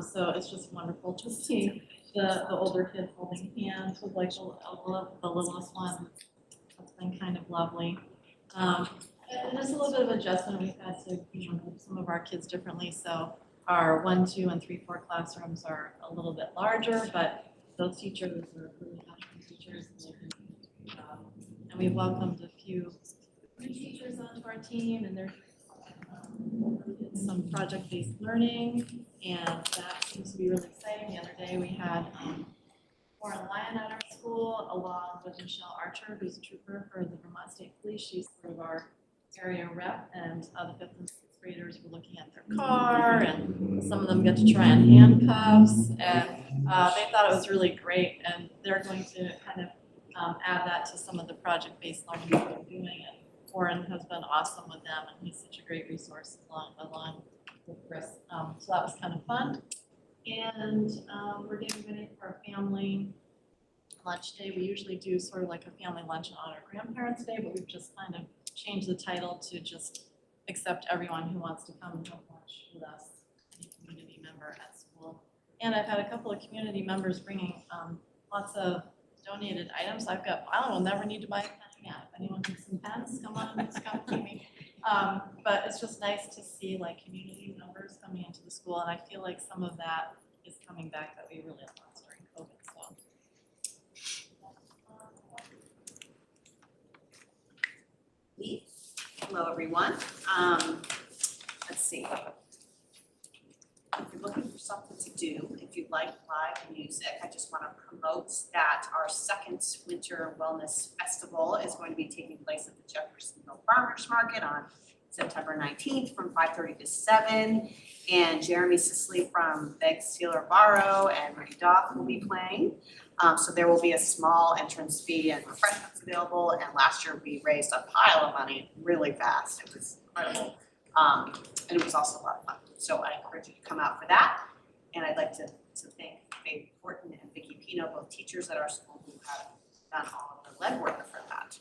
So it's just wonderful to see the older kids holding hands with like the littlest one. That's been kind of lovely. And there's a little bit of adjustment. We've had to move some of our kids differently. So our 1, 2, and 3, 4 classrooms are a little bit larger, but those teachers are really passionate teachers. And we welcomed a few new teachers onto our team, and they're some project-based learning, and that seems to be really exciting. The other day we had Warren Lyon at our school, along with Michelle Archer, who's a trooper for the Vermont State Police. She's sort of our area rep, and the 5th and 6th graders were looking at their car, and some of them get to try on handcuffs, and they thought it was really great, and they're going to kind of add that to some of the project-based learning that they're doing. And Warren has been awesome with them, and he's such a great resource along with Chris. So that was kind of fun. And we're getting ready for our family lunch day. We usually do sort of like a family luncheon on our grandparents' day, but we've just kind of changed the title to just accept everyone who wants to come and have lunch with us, any community member at school. And I've had a couple of community members bringing lots of donated items. I've got, I will never need to buy a pen again. If anyone needs some pens, come on, just come to me. But it's just nice to see like community members coming into the school, and I feel like some of that is coming back that we really lost during COVID. So. Hello, everyone. Let's see. If you're looking for something to do, if you like live music, I just want to promote that our second Winter Wellness Festival is going to be taking place at the Jeffersonville Farmers Market on September 19th from 5:30 to 7. And Jeremy Sisley from Beg, Steal or Borrow and Ricky Doth will be playing. So there will be a small entrance fee and refreshments available. And last year we raised a pile of money really fast. It was incredible. And it was also a lot of fun. So I encourage you to come out for that. And I'd like to thank Faith Horton and Vicki Pino, both teachers at our school, who have done all of the legwork for that.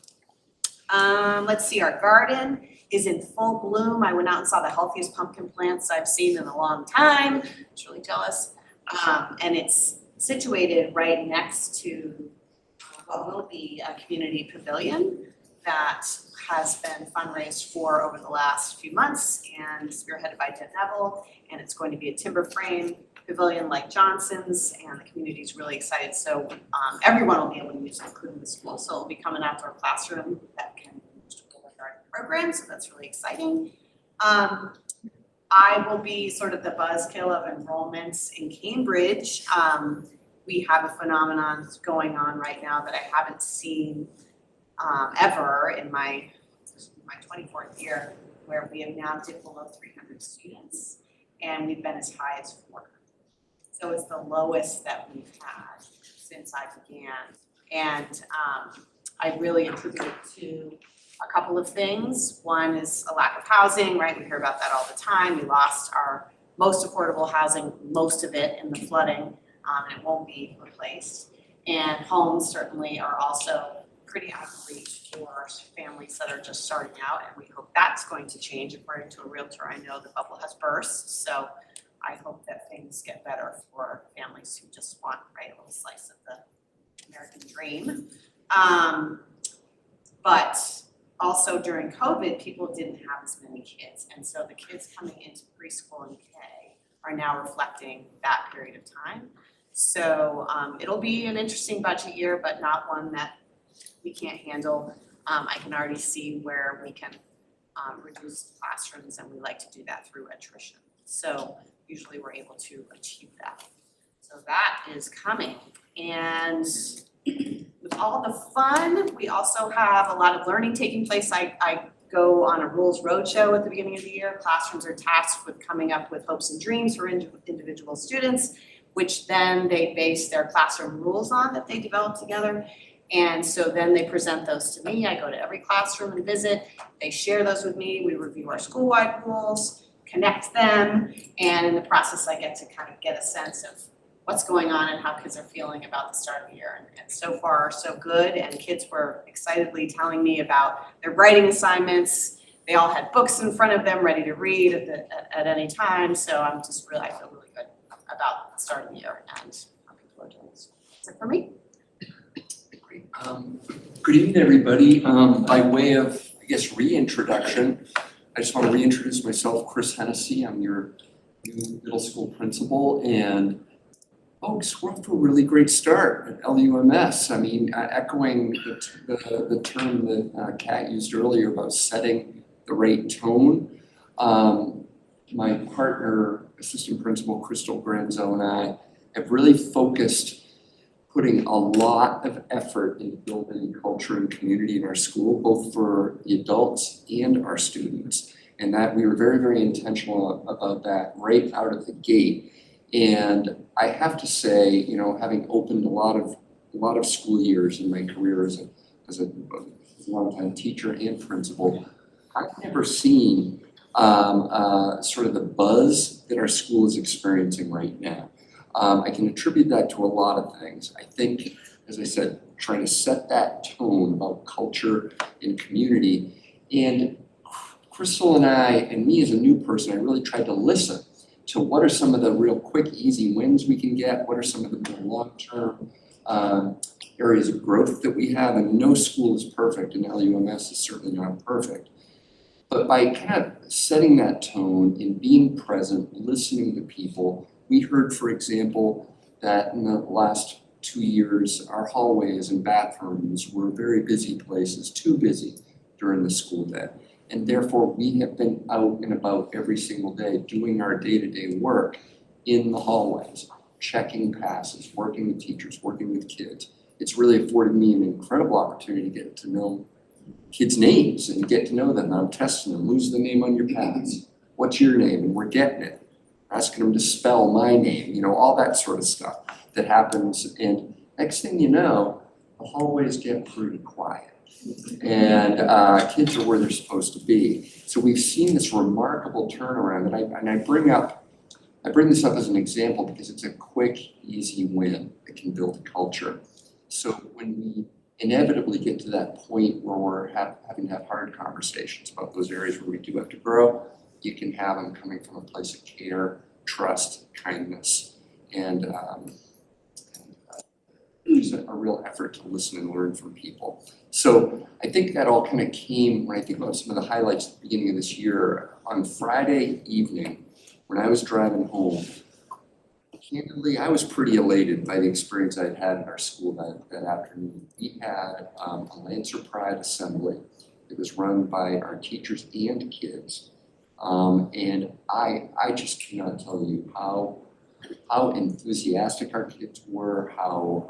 Let's see, our garden is in full bloom. I went out and saw the healthiest pumpkin plants I've seen in a long time. I was really jealous. And it's situated right next to what will be a community pavilion that has been fundraised for over the last few months and spearheaded by Deb Neville. And it's going to be a timber frame pavilion like Johnson's, and the community is really excited. So everyone will be able to use it, including the school. So it'll be coming out to our classroom that can use to our garden program. So that's really exciting. I will be sort of the buzzkill of enrollments in Cambridge. We have a phenomenon going on right now that I haven't seen ever in my 24th year, where we have now dipped below 300 students, and we've been as high as 400. So it's the lowest that we've had since I began. And I really attribute it to a couple of things. One is a lack of housing, right? We hear about that all the time. We lost our most affordable housing, most of it in the flooding, and it won't be replaced. And homes certainly are also pretty out of reach for families that are just starting out, and we hope that's going to change. According to a realtor I know, the bubble has burst, so I hope that things get better for families who just want, right, a little slice of the American dream. But also during COVID, people didn't have as many kids, and so the kids coming into preschool and K are now reflecting that period of time. So it'll be an interesting budget year, but not one that we can't handle. I can already see where we can reduce classrooms, and we like to do that through attrition. So usually we're able to achieve that. So that is coming. And with all the fun, we also have a lot of learning taking place. I go on a rules roadshow at the beginning of the year. Classrooms are tasked with coming up with hopes and dreams for individual students, which then they base their classroom rules on that they develop together. And so then they present those to me. I go to every classroom and visit. They share those with me. We review our school-wide rules, connect them, and in the process, I get to kind of get a sense of what's going on and how kids are feeling about the start of the year. And so far, so good. And kids were excitedly telling me about their writing assignments. They all had books in front of them ready to read at any time. So I feel really good about the start of the year and how people are doing this. That's it for me. Good evening, everybody. By way of, I guess, reintroduction, I just want to reintroduce myself, Chris Hennessy. I'm your new middle school principal, and folks, we're off to a really great start at LUMS. I mean, echoing the term that Kat used earlier about setting the right tone. My partner, assistant principal Crystal Granzo, and I have really focused putting a lot of effort into building culture and community in our school, both for the adults and our students. And that we were very, very intentional about that right out of the gate. And I have to say, you know, having opened a lot of school years in my career as a longtime teacher and principal, I've never seen sort of the buzz that our school is experiencing right now. I can attribute that to a lot of things. I think, as I said, trying to set that tone about culture and community. And Crystal and I, and me as a new person, I really tried to listen to what are some of the real quick, easy wins we can get, what are some of the more long-term areas of growth that we have. And no school is perfect, and LUMS is certainly not perfect. But by kind of setting that tone and being present, listening to people, we heard, for example, that in the last 2 years, our hallways and bathrooms were very busy places, too busy during the school day. And therefore, we have been out and about every single day doing our day-to-day work in the hallways, checking passes, working with teachers, working with kids. It's really afforded me an incredible opportunity to get to know kids' names and get to know them. I'm testing them. Who's the name on your pass? What's your name? And we're getting it. Asking them to spell my name, you know, all that sort of stuff that happens. And next thing you know, the hallways get pretty quiet. And kids are where they're supposed to be. So we've seen this remarkable turnaround. And I bring this up as an example because it's a quick, easy win that can build a culture. So when we inevitably get to that point where we're having to have hard conversations about those areas where we do have to grow, you can have them coming from a place of care, trust, kindness, and just a real effort to listen and learn from people. So I think that all kind of came when I think about some of the highlights at the beginning of this year. On Friday evening, when I was driving home, candidly, I was pretty elated by the experience I'd had in our school that afternoon. We had a Lancer Pride assembly. It was run by our teachers and kids. And I just cannot tell you how enthusiastic our kids were, how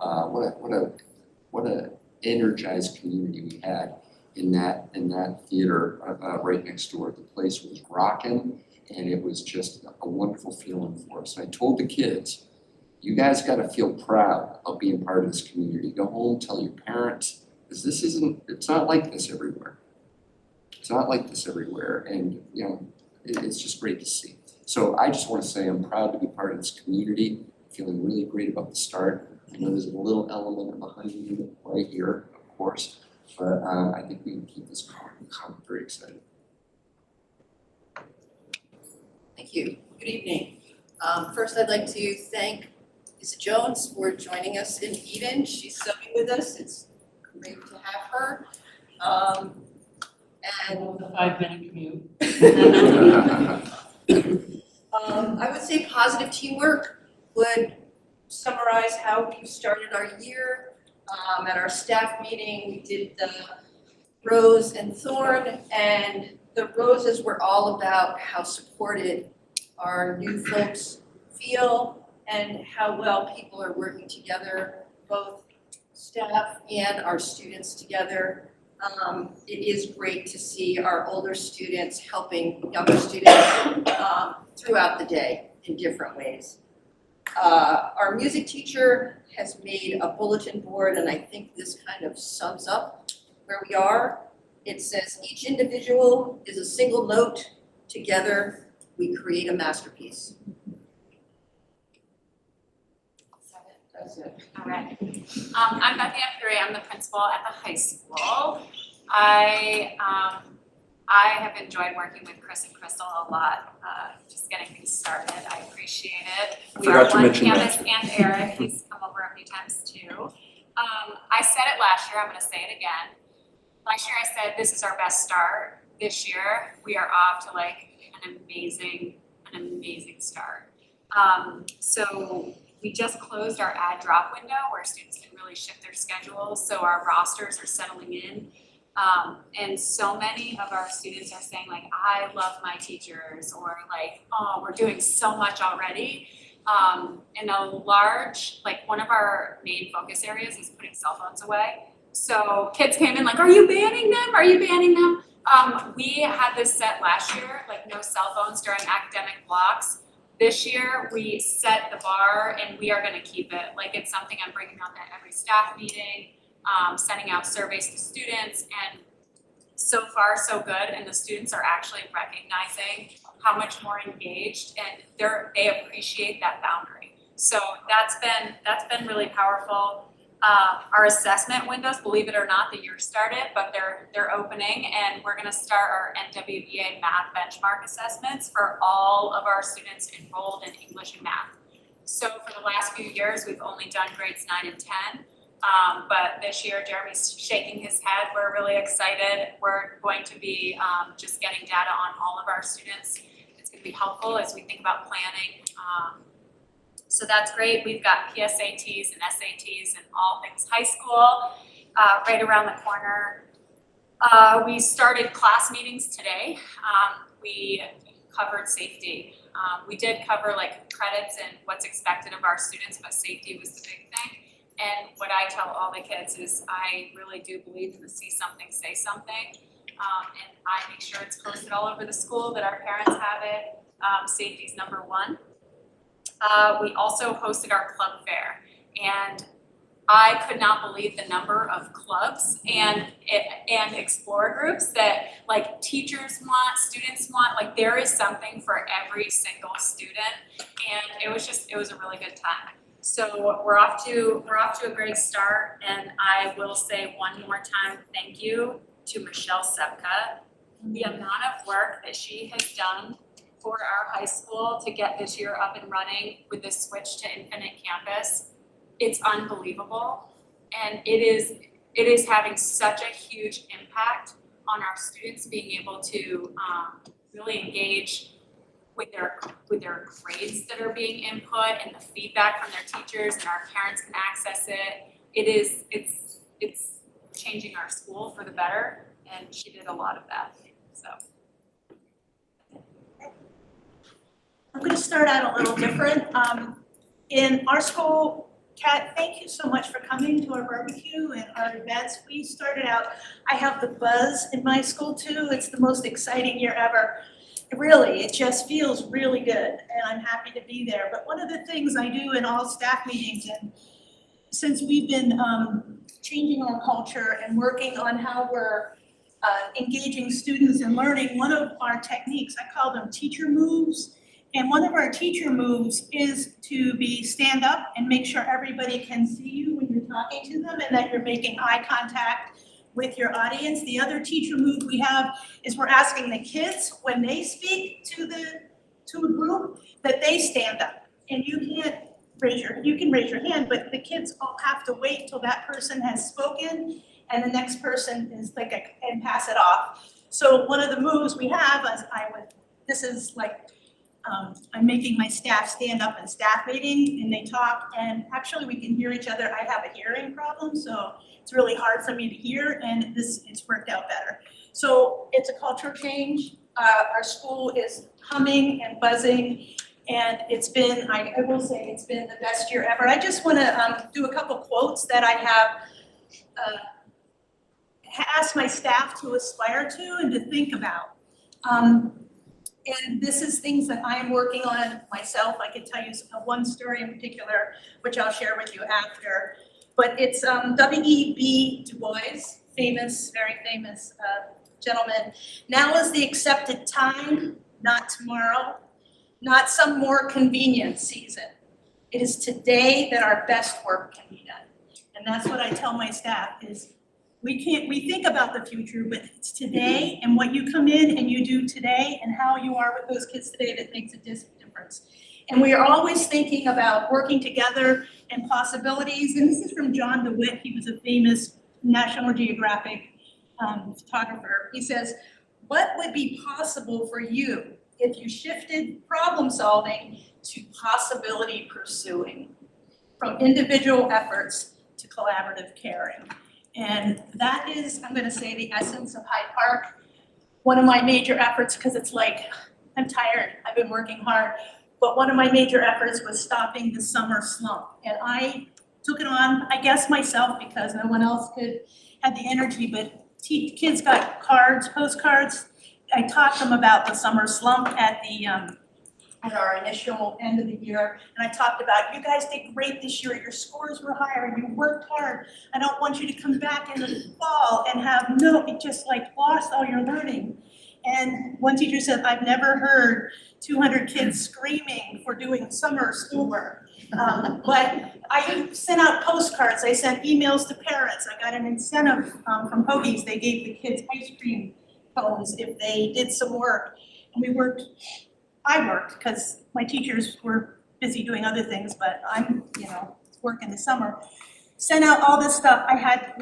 what a energized community we had in that theater right next door. The place was rocking, and it was just a wonderful feeling for us. And I told the kids, you guys got to feel proud of being part of this community. Go home, tell your parents, because it's not like this everywhere. It's not like this everywhere, and you know, it's just great to see. So I just want to say I'm proud to be part of this community, feeling really great about the start. I know there's a little element of a honeymoon right here, of course, but I think we can keep this going. I'm very excited. Thank you. Good evening. First, I'd like to thank Lisa Jones for joining us in Eden. She's subbing with us. It's great to have her. And The 5-minute commute. I would say positive teamwork would summarize how we started our year. At our staff meeting, we did the rose and thorn, and the roses were all about how supported our new folks feel and how well people are working together, both staff and our students together. It is great to see our older students helping younger students throughout the day in different ways. Our music teacher has made a bulletin board, and I think this kind of sums up where we are. It says each individual is a single note. Together, we create a masterpiece. That's it. All right. I'm Becky Ampuria. I'm the principal at the high school. I have enjoyed working with Chris and Crystal a lot, just getting things started. I appreciate it. We are Forgot to one mention campus, that. and Eric, he's come over a few times too. I said it last year, I'm gonna say it again. Last year I said this is our best start. This year, we are off to like an amazing start. So we just closed our add drop window where students can really shift their schedules, so our rosters are settling in. And so many of our students are saying like, I love my teachers, or like, oh, we're doing so much already. And a large, like one of our main focus areas is putting cell phones away. So kids came in like, are you banning them? Are you banning them? We had this set last year, like no cell phones during academic blocks. This year, we set the bar and we are gonna keep it. Like it's something I'm bringing up at every staff meeting, sending out surveys to students, and so far so good. And the students are actually recognizing how much more engaged, and they appreciate that boundary. So that's been really powerful. Our assessment windows, believe it or not, the year started, but they're opening, and we're gonna start our NWEA math benchmark assessments for all of our students enrolled in English and math. So for the last few years, we've only done grades 9 and 10. But this year, Jeremy's shaking his head. We're really excited. We're going to be just getting data on all of our students. It's gonna be helpful as we think about planning. So that's great. We've got PSATs and SATs and all things high school right around the corner. We started class meetings today. We covered safety. We did cover like credits and what's expected of our students, but safety was the big thing. And what I tell all the kids is I really do believe in the see something, say something. And I make sure it's posted all over the school that our parents have it. Safety is number one. We also hosted our club fair, and I could not believe the number of clubs and explore groups that like teachers want, students want. Like there is something for every single student, and it was a really good time. So we're off to a great start, and I will say one more time, thank you to Michelle Sepka. The amount of work that she has done for our high school to get this year up and running with this switch to Infinite Campus, it's unbelievable. And it is having such a huge impact on our students being able to really engage with their grades that are being input and the feedback from their teachers, and our parents can access it. It's changing our school for the better, and she did a lot of that, so. I'm going to start out a little different. In our school, Kat, thank you so much for coming to our barbecue and our events. We started out, I have the buzz in my school too. It's the most exciting year ever. It just feels really good, and I'm happy to be there. But one of the things I do in all staff meetings, and since we've been changing our culture and working on how we're engaging students in learning, one of our techniques, I call them teacher moves. And one of our teacher moves is to stand up and make sure everybody can see you when you're talking to them and that you're making eye contact with your audience. The other teacher move we have is we're asking the kids when they speak to a group that they stand up. And you can raise your hand, but the kids all have to wait till that person has spoken and the next person is and pass it off. So one of the moves we have is I'm making my staff stand up in staff meeting and they talk, and actually we can hear each other. I have a hearing problem, so it's really hard for me to hear, and it's worked out better. So it's a culture change. Our school is humming and buzzing, and it's been, I will say, it's been the best year ever. I just want to do a couple quotes that I ask my staff to aspire to and to think about. And this is things that I am working on myself. I can tell you one story in particular, which I'll share with you after. But it's W.E.B. Du Bois, famous, very famous gentleman. Now is the accepted time, not tomorrow, not some more convenient season. It is today that our best work can be done. And that's what I tell my staff is we think about the future, but it's today and what you come in and you do today and how you are with those kids today that makes a difference. And we are always thinking about working together and possibilities. And this is from John DeWitt. He was a famous National Geographic photographer. He says, what would be possible for you if you shifted problem solving to possibility pursuing, from individual efforts to collaborative caring? And that is, I'm gonna say, the essence of Hyde Park. One of my major efforts, because it's like, I'm tired, I've been working hard, but one of my major efforts was stopping the summer slump. And I took it on, I guess myself, because no one else had the energy, but kids got cards, postcards. I taught them about the summer slump at our initial end of the year, and I talked about, you guys did great this year, your scores were higher, you worked hard. I don't want you to come back in the fall and have just like lost all your learning. And one teacher said, I've never heard 200 kids screaming for doing summer schoolwork. But I sent out postcards, I sent emails to parents, I got an incentive from Hoagie's, they gave the kids ice cream cones if they did some work. And I worked because my teachers were busy doing other things, but I'm, working the summer. Sent out all this stuff. I had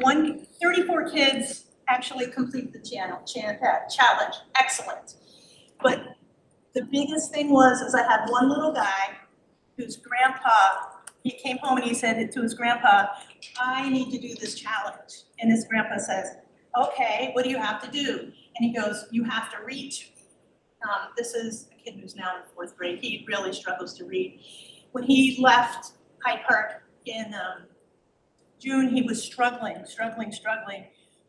34 kids actually complete the challenge. Excellent. But the biggest thing was I had one little guy whose grandpa, he came home and he said to his grandpa, I need to do this challenge. And his grandpa says, okay, what do you have to do? And he goes, you have to read to me. This is a kid who's now in 4th grade. He really struggles to read. When he left Hyde Park in June, he was struggling.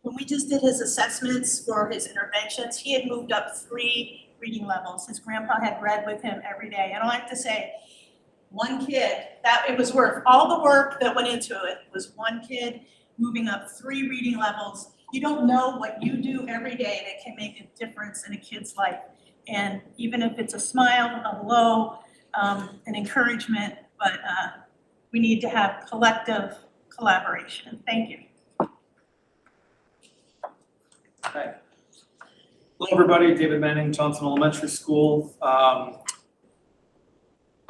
When we just did his assessments for his interventions, he had moved up 3 reading levels. His grandpa had read with him every day. And I have to say, one kid, that it was worth all the work that went into it, was one kid moving up 3 reading levels. You don't know what you do every day that can make a difference in a kid's life. And even if it's a smile, a hello, an encouragement, but we need to have collective collaboration. Thank you. Hi. Hello, everybody. David Manning, Johnson Elementary School. I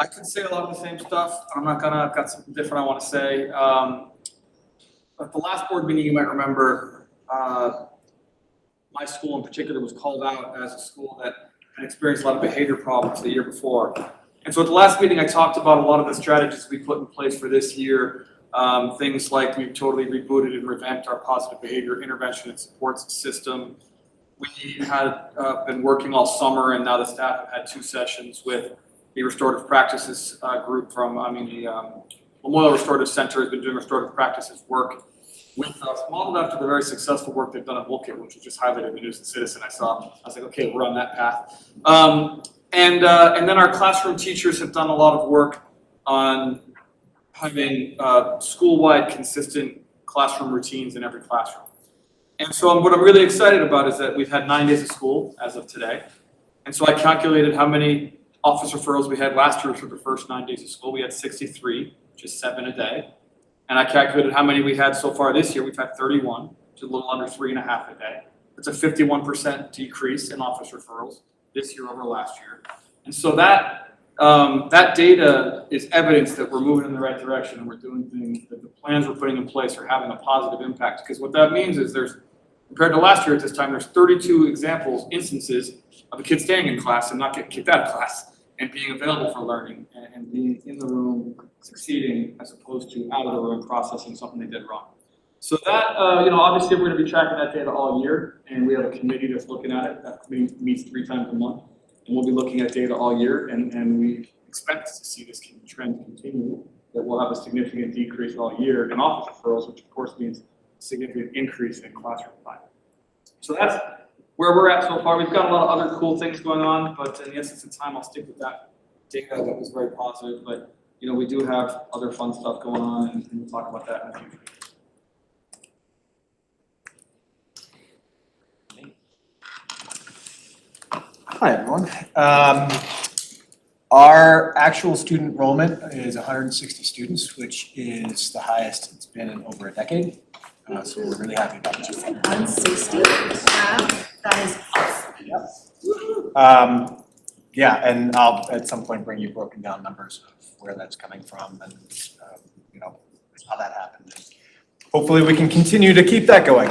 could say a lot of the same stuff. I'm not gonna, I've got something different I want to say. At the last board meeting, you might remember, my school in particular was called out as a school that had experienced a lot of behavior problems the year before. And so at the last meeting, I talked about a lot of the strategies we put in place for this year. Things like we've totally rebooted and revamped our positive behavior intervention and supports system. We had been working all summer, and now the staff have had 2 sessions with the restorative practices group from, the Memorial Restorative Center has been doing restorative practices work with us, modeled after the very successful work they've done at Woolkit, which was just highlighted in the News and Citizen. I was like, okay, we're on that path. And then our classroom teachers have done a lot of work on having school-wide consistent classroom routines in every classroom. And so what I'm really excited about is that we've had 9 days of school as of today. And so I calculated how many office referrals we had last year for the first 9 days of school. We had 63, which is 7 a day. And I calculated how many we had so far this year. We've had 31, which is a little under 3.5 a day. It's a 51% decrease in office referrals this year over last year. And so that data is evidence that we're moving in the right direction and we're doing things, that the plans we're putting in place are having a positive impact. Because what that means is compared to last year at this time, there's 32 instances of a kid staying in class and not getting kicked out of class and being available for learning and being in the room succeeding as opposed to out of the room processing something they did wrong. So that, obviously we're going to be tracking that data all year, and we have a committee that's looking at it. That committee meets 3 times a month, and we'll be looking at data all year, and we expect to see this trend continue, that we'll have a significant decrease all year in office referrals, which of course means significant increase in classroom time. So that's where we're at so far. We've got a lot of other cool things going on, but in the essence of time, I'll stick with that data that was very positive. But you know, we do have other fun stuff going on, and we'll talk about that in the future. Hi, everyone. Our actual student enrollment is 160 students, which is the highest it's been in over a decade. So we're really happy about that. 160. That is awesome. Yeah, and I'll at some point bring you broken down numbers of where that's coming from and you know, how that happened. Hopefully we can continue to keep that going.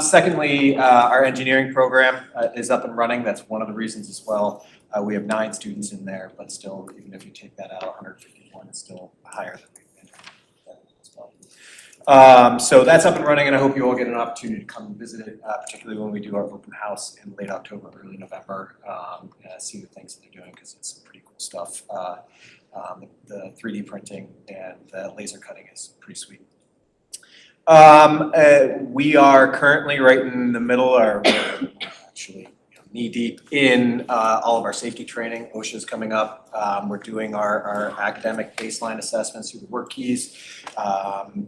Secondly, our engineering program is up and running. That's one of the reasons as well. We have 9 students in there, but still, even if you take that out, 151 is still higher than we've been as well. So that's up and running, and I hope you all get an opportunity to come and visit it, particularly when we do our open house in late October, early November, see the things that they're doing, because it's some pretty cool stuff. The 3D printing and the laser cutting is pretty sweet. We are currently right in the middle, or actually knee deep in all of our safety training. OSHA's coming up. We're doing our academic baseline assessments through the work keys.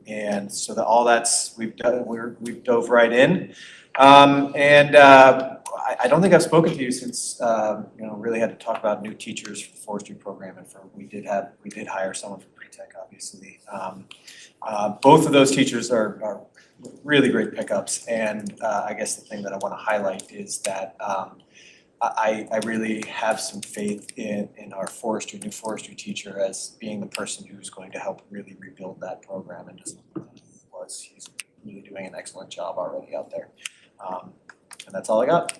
And so all that's, we've dove right in. I don't think I've spoken to you since, you know, really had to talk about new teachers for the forestry program, and we did hire someone from pre-tech, obviously. Both of those teachers are really great pickups, and I guess the thing that I want to highlight is that I really have some faith in our new forestry teacher as being the person who's going to help really rebuild that program, and just he's really doing an excellent job already out there. And that's all I got.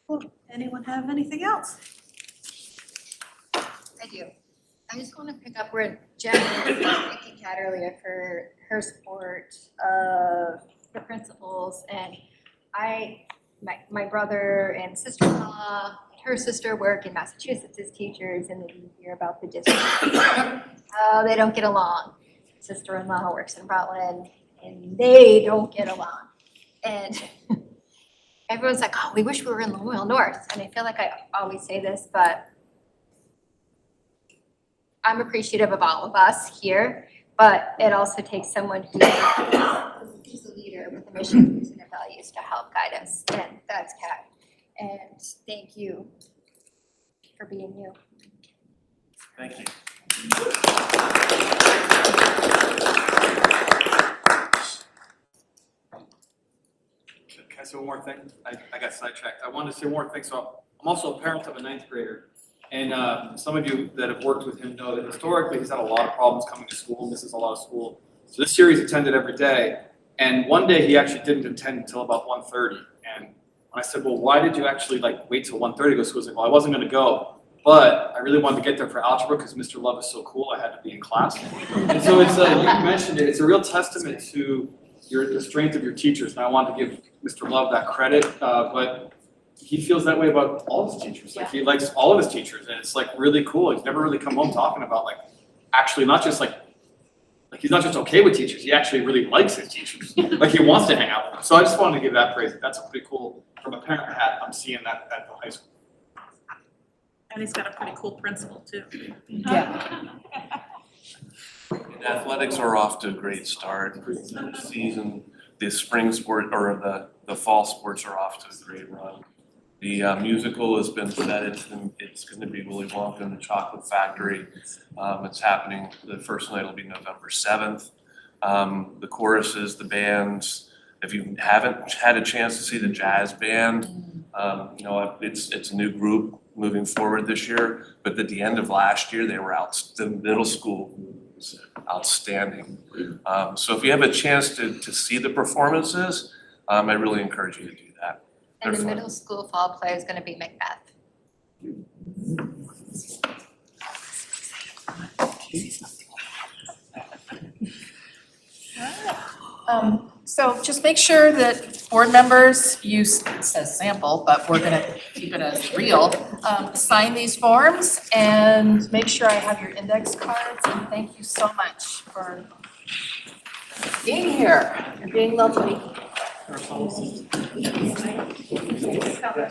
Cool. Anyone have anything else? I do. I just want to pick up where Jen was thanking Kat earlier for her support of the principals. And my brother and sister-in-law, her sister work in Massachusetts as teachers, and then you hear about the district. Oh, they don't get along. Sister-in-law works in Rutland, and they don't get along. And everyone's like, oh, we wish we were in the Loyal North. And I feel like I always say this, but I'm appreciative of all of us here, but it also takes someone who's a leader with a mission, vision, and values to help guide us, and that's Kat. And thank you for being you. Thank you. Can I say one more thing? I got sidetracked. I wanted to say one more thing. So I'm also a parent of a 9th grader. And some of you that have worked with him know that historically he's had a lot of problems coming to school, misses a lot of school. So this year he's attended every day. And one day he actually didn't attend until about 1:30. And when I said, well, why did you actually wait till 1:30 to go to school? He was like, well, I wasn't gonna go, but I really wanted to get there for algebra because Mr. Love is so cool, I had to be in class. And so it's, you mentioned it, it's a real testament to the strength of your teachers. And I wanted to give Mr. Love that credit, but he feels that way about all his teachers. Like he likes all of his teachers, and it's really cool. He's never really come home talking about actually not just he's not just okay with teachers. He actually really likes his teachers. He wants to hang out with them. So I just wanted to give that praise. That's pretty cool. From a parent hat, I'm seeing that at the high school. And he's got a pretty cool principal too. Yeah. Athletics are off to a great start. The season, the spring sport or the fall sports are off to a great run. The musical has been vetted, and it's going to be Willy Wonka and the Chocolate Factory. It's happening, the first night will be November 7th. The choruses, the bands, if you haven't had a chance to see the jazz band, you know, it's a new group moving forward this year, but at the end of last year, they were the middle school was outstanding. So if you have a chance to see the performances, I really encourage you to do that. And the middle school fall play is going to be Macbeth. So just make sure that board members use, it says sample, but we're gonna keep it as real. Sign these forms and make sure I have your index cards, and thank you so much for being here and being lovely. So you didn't miss that.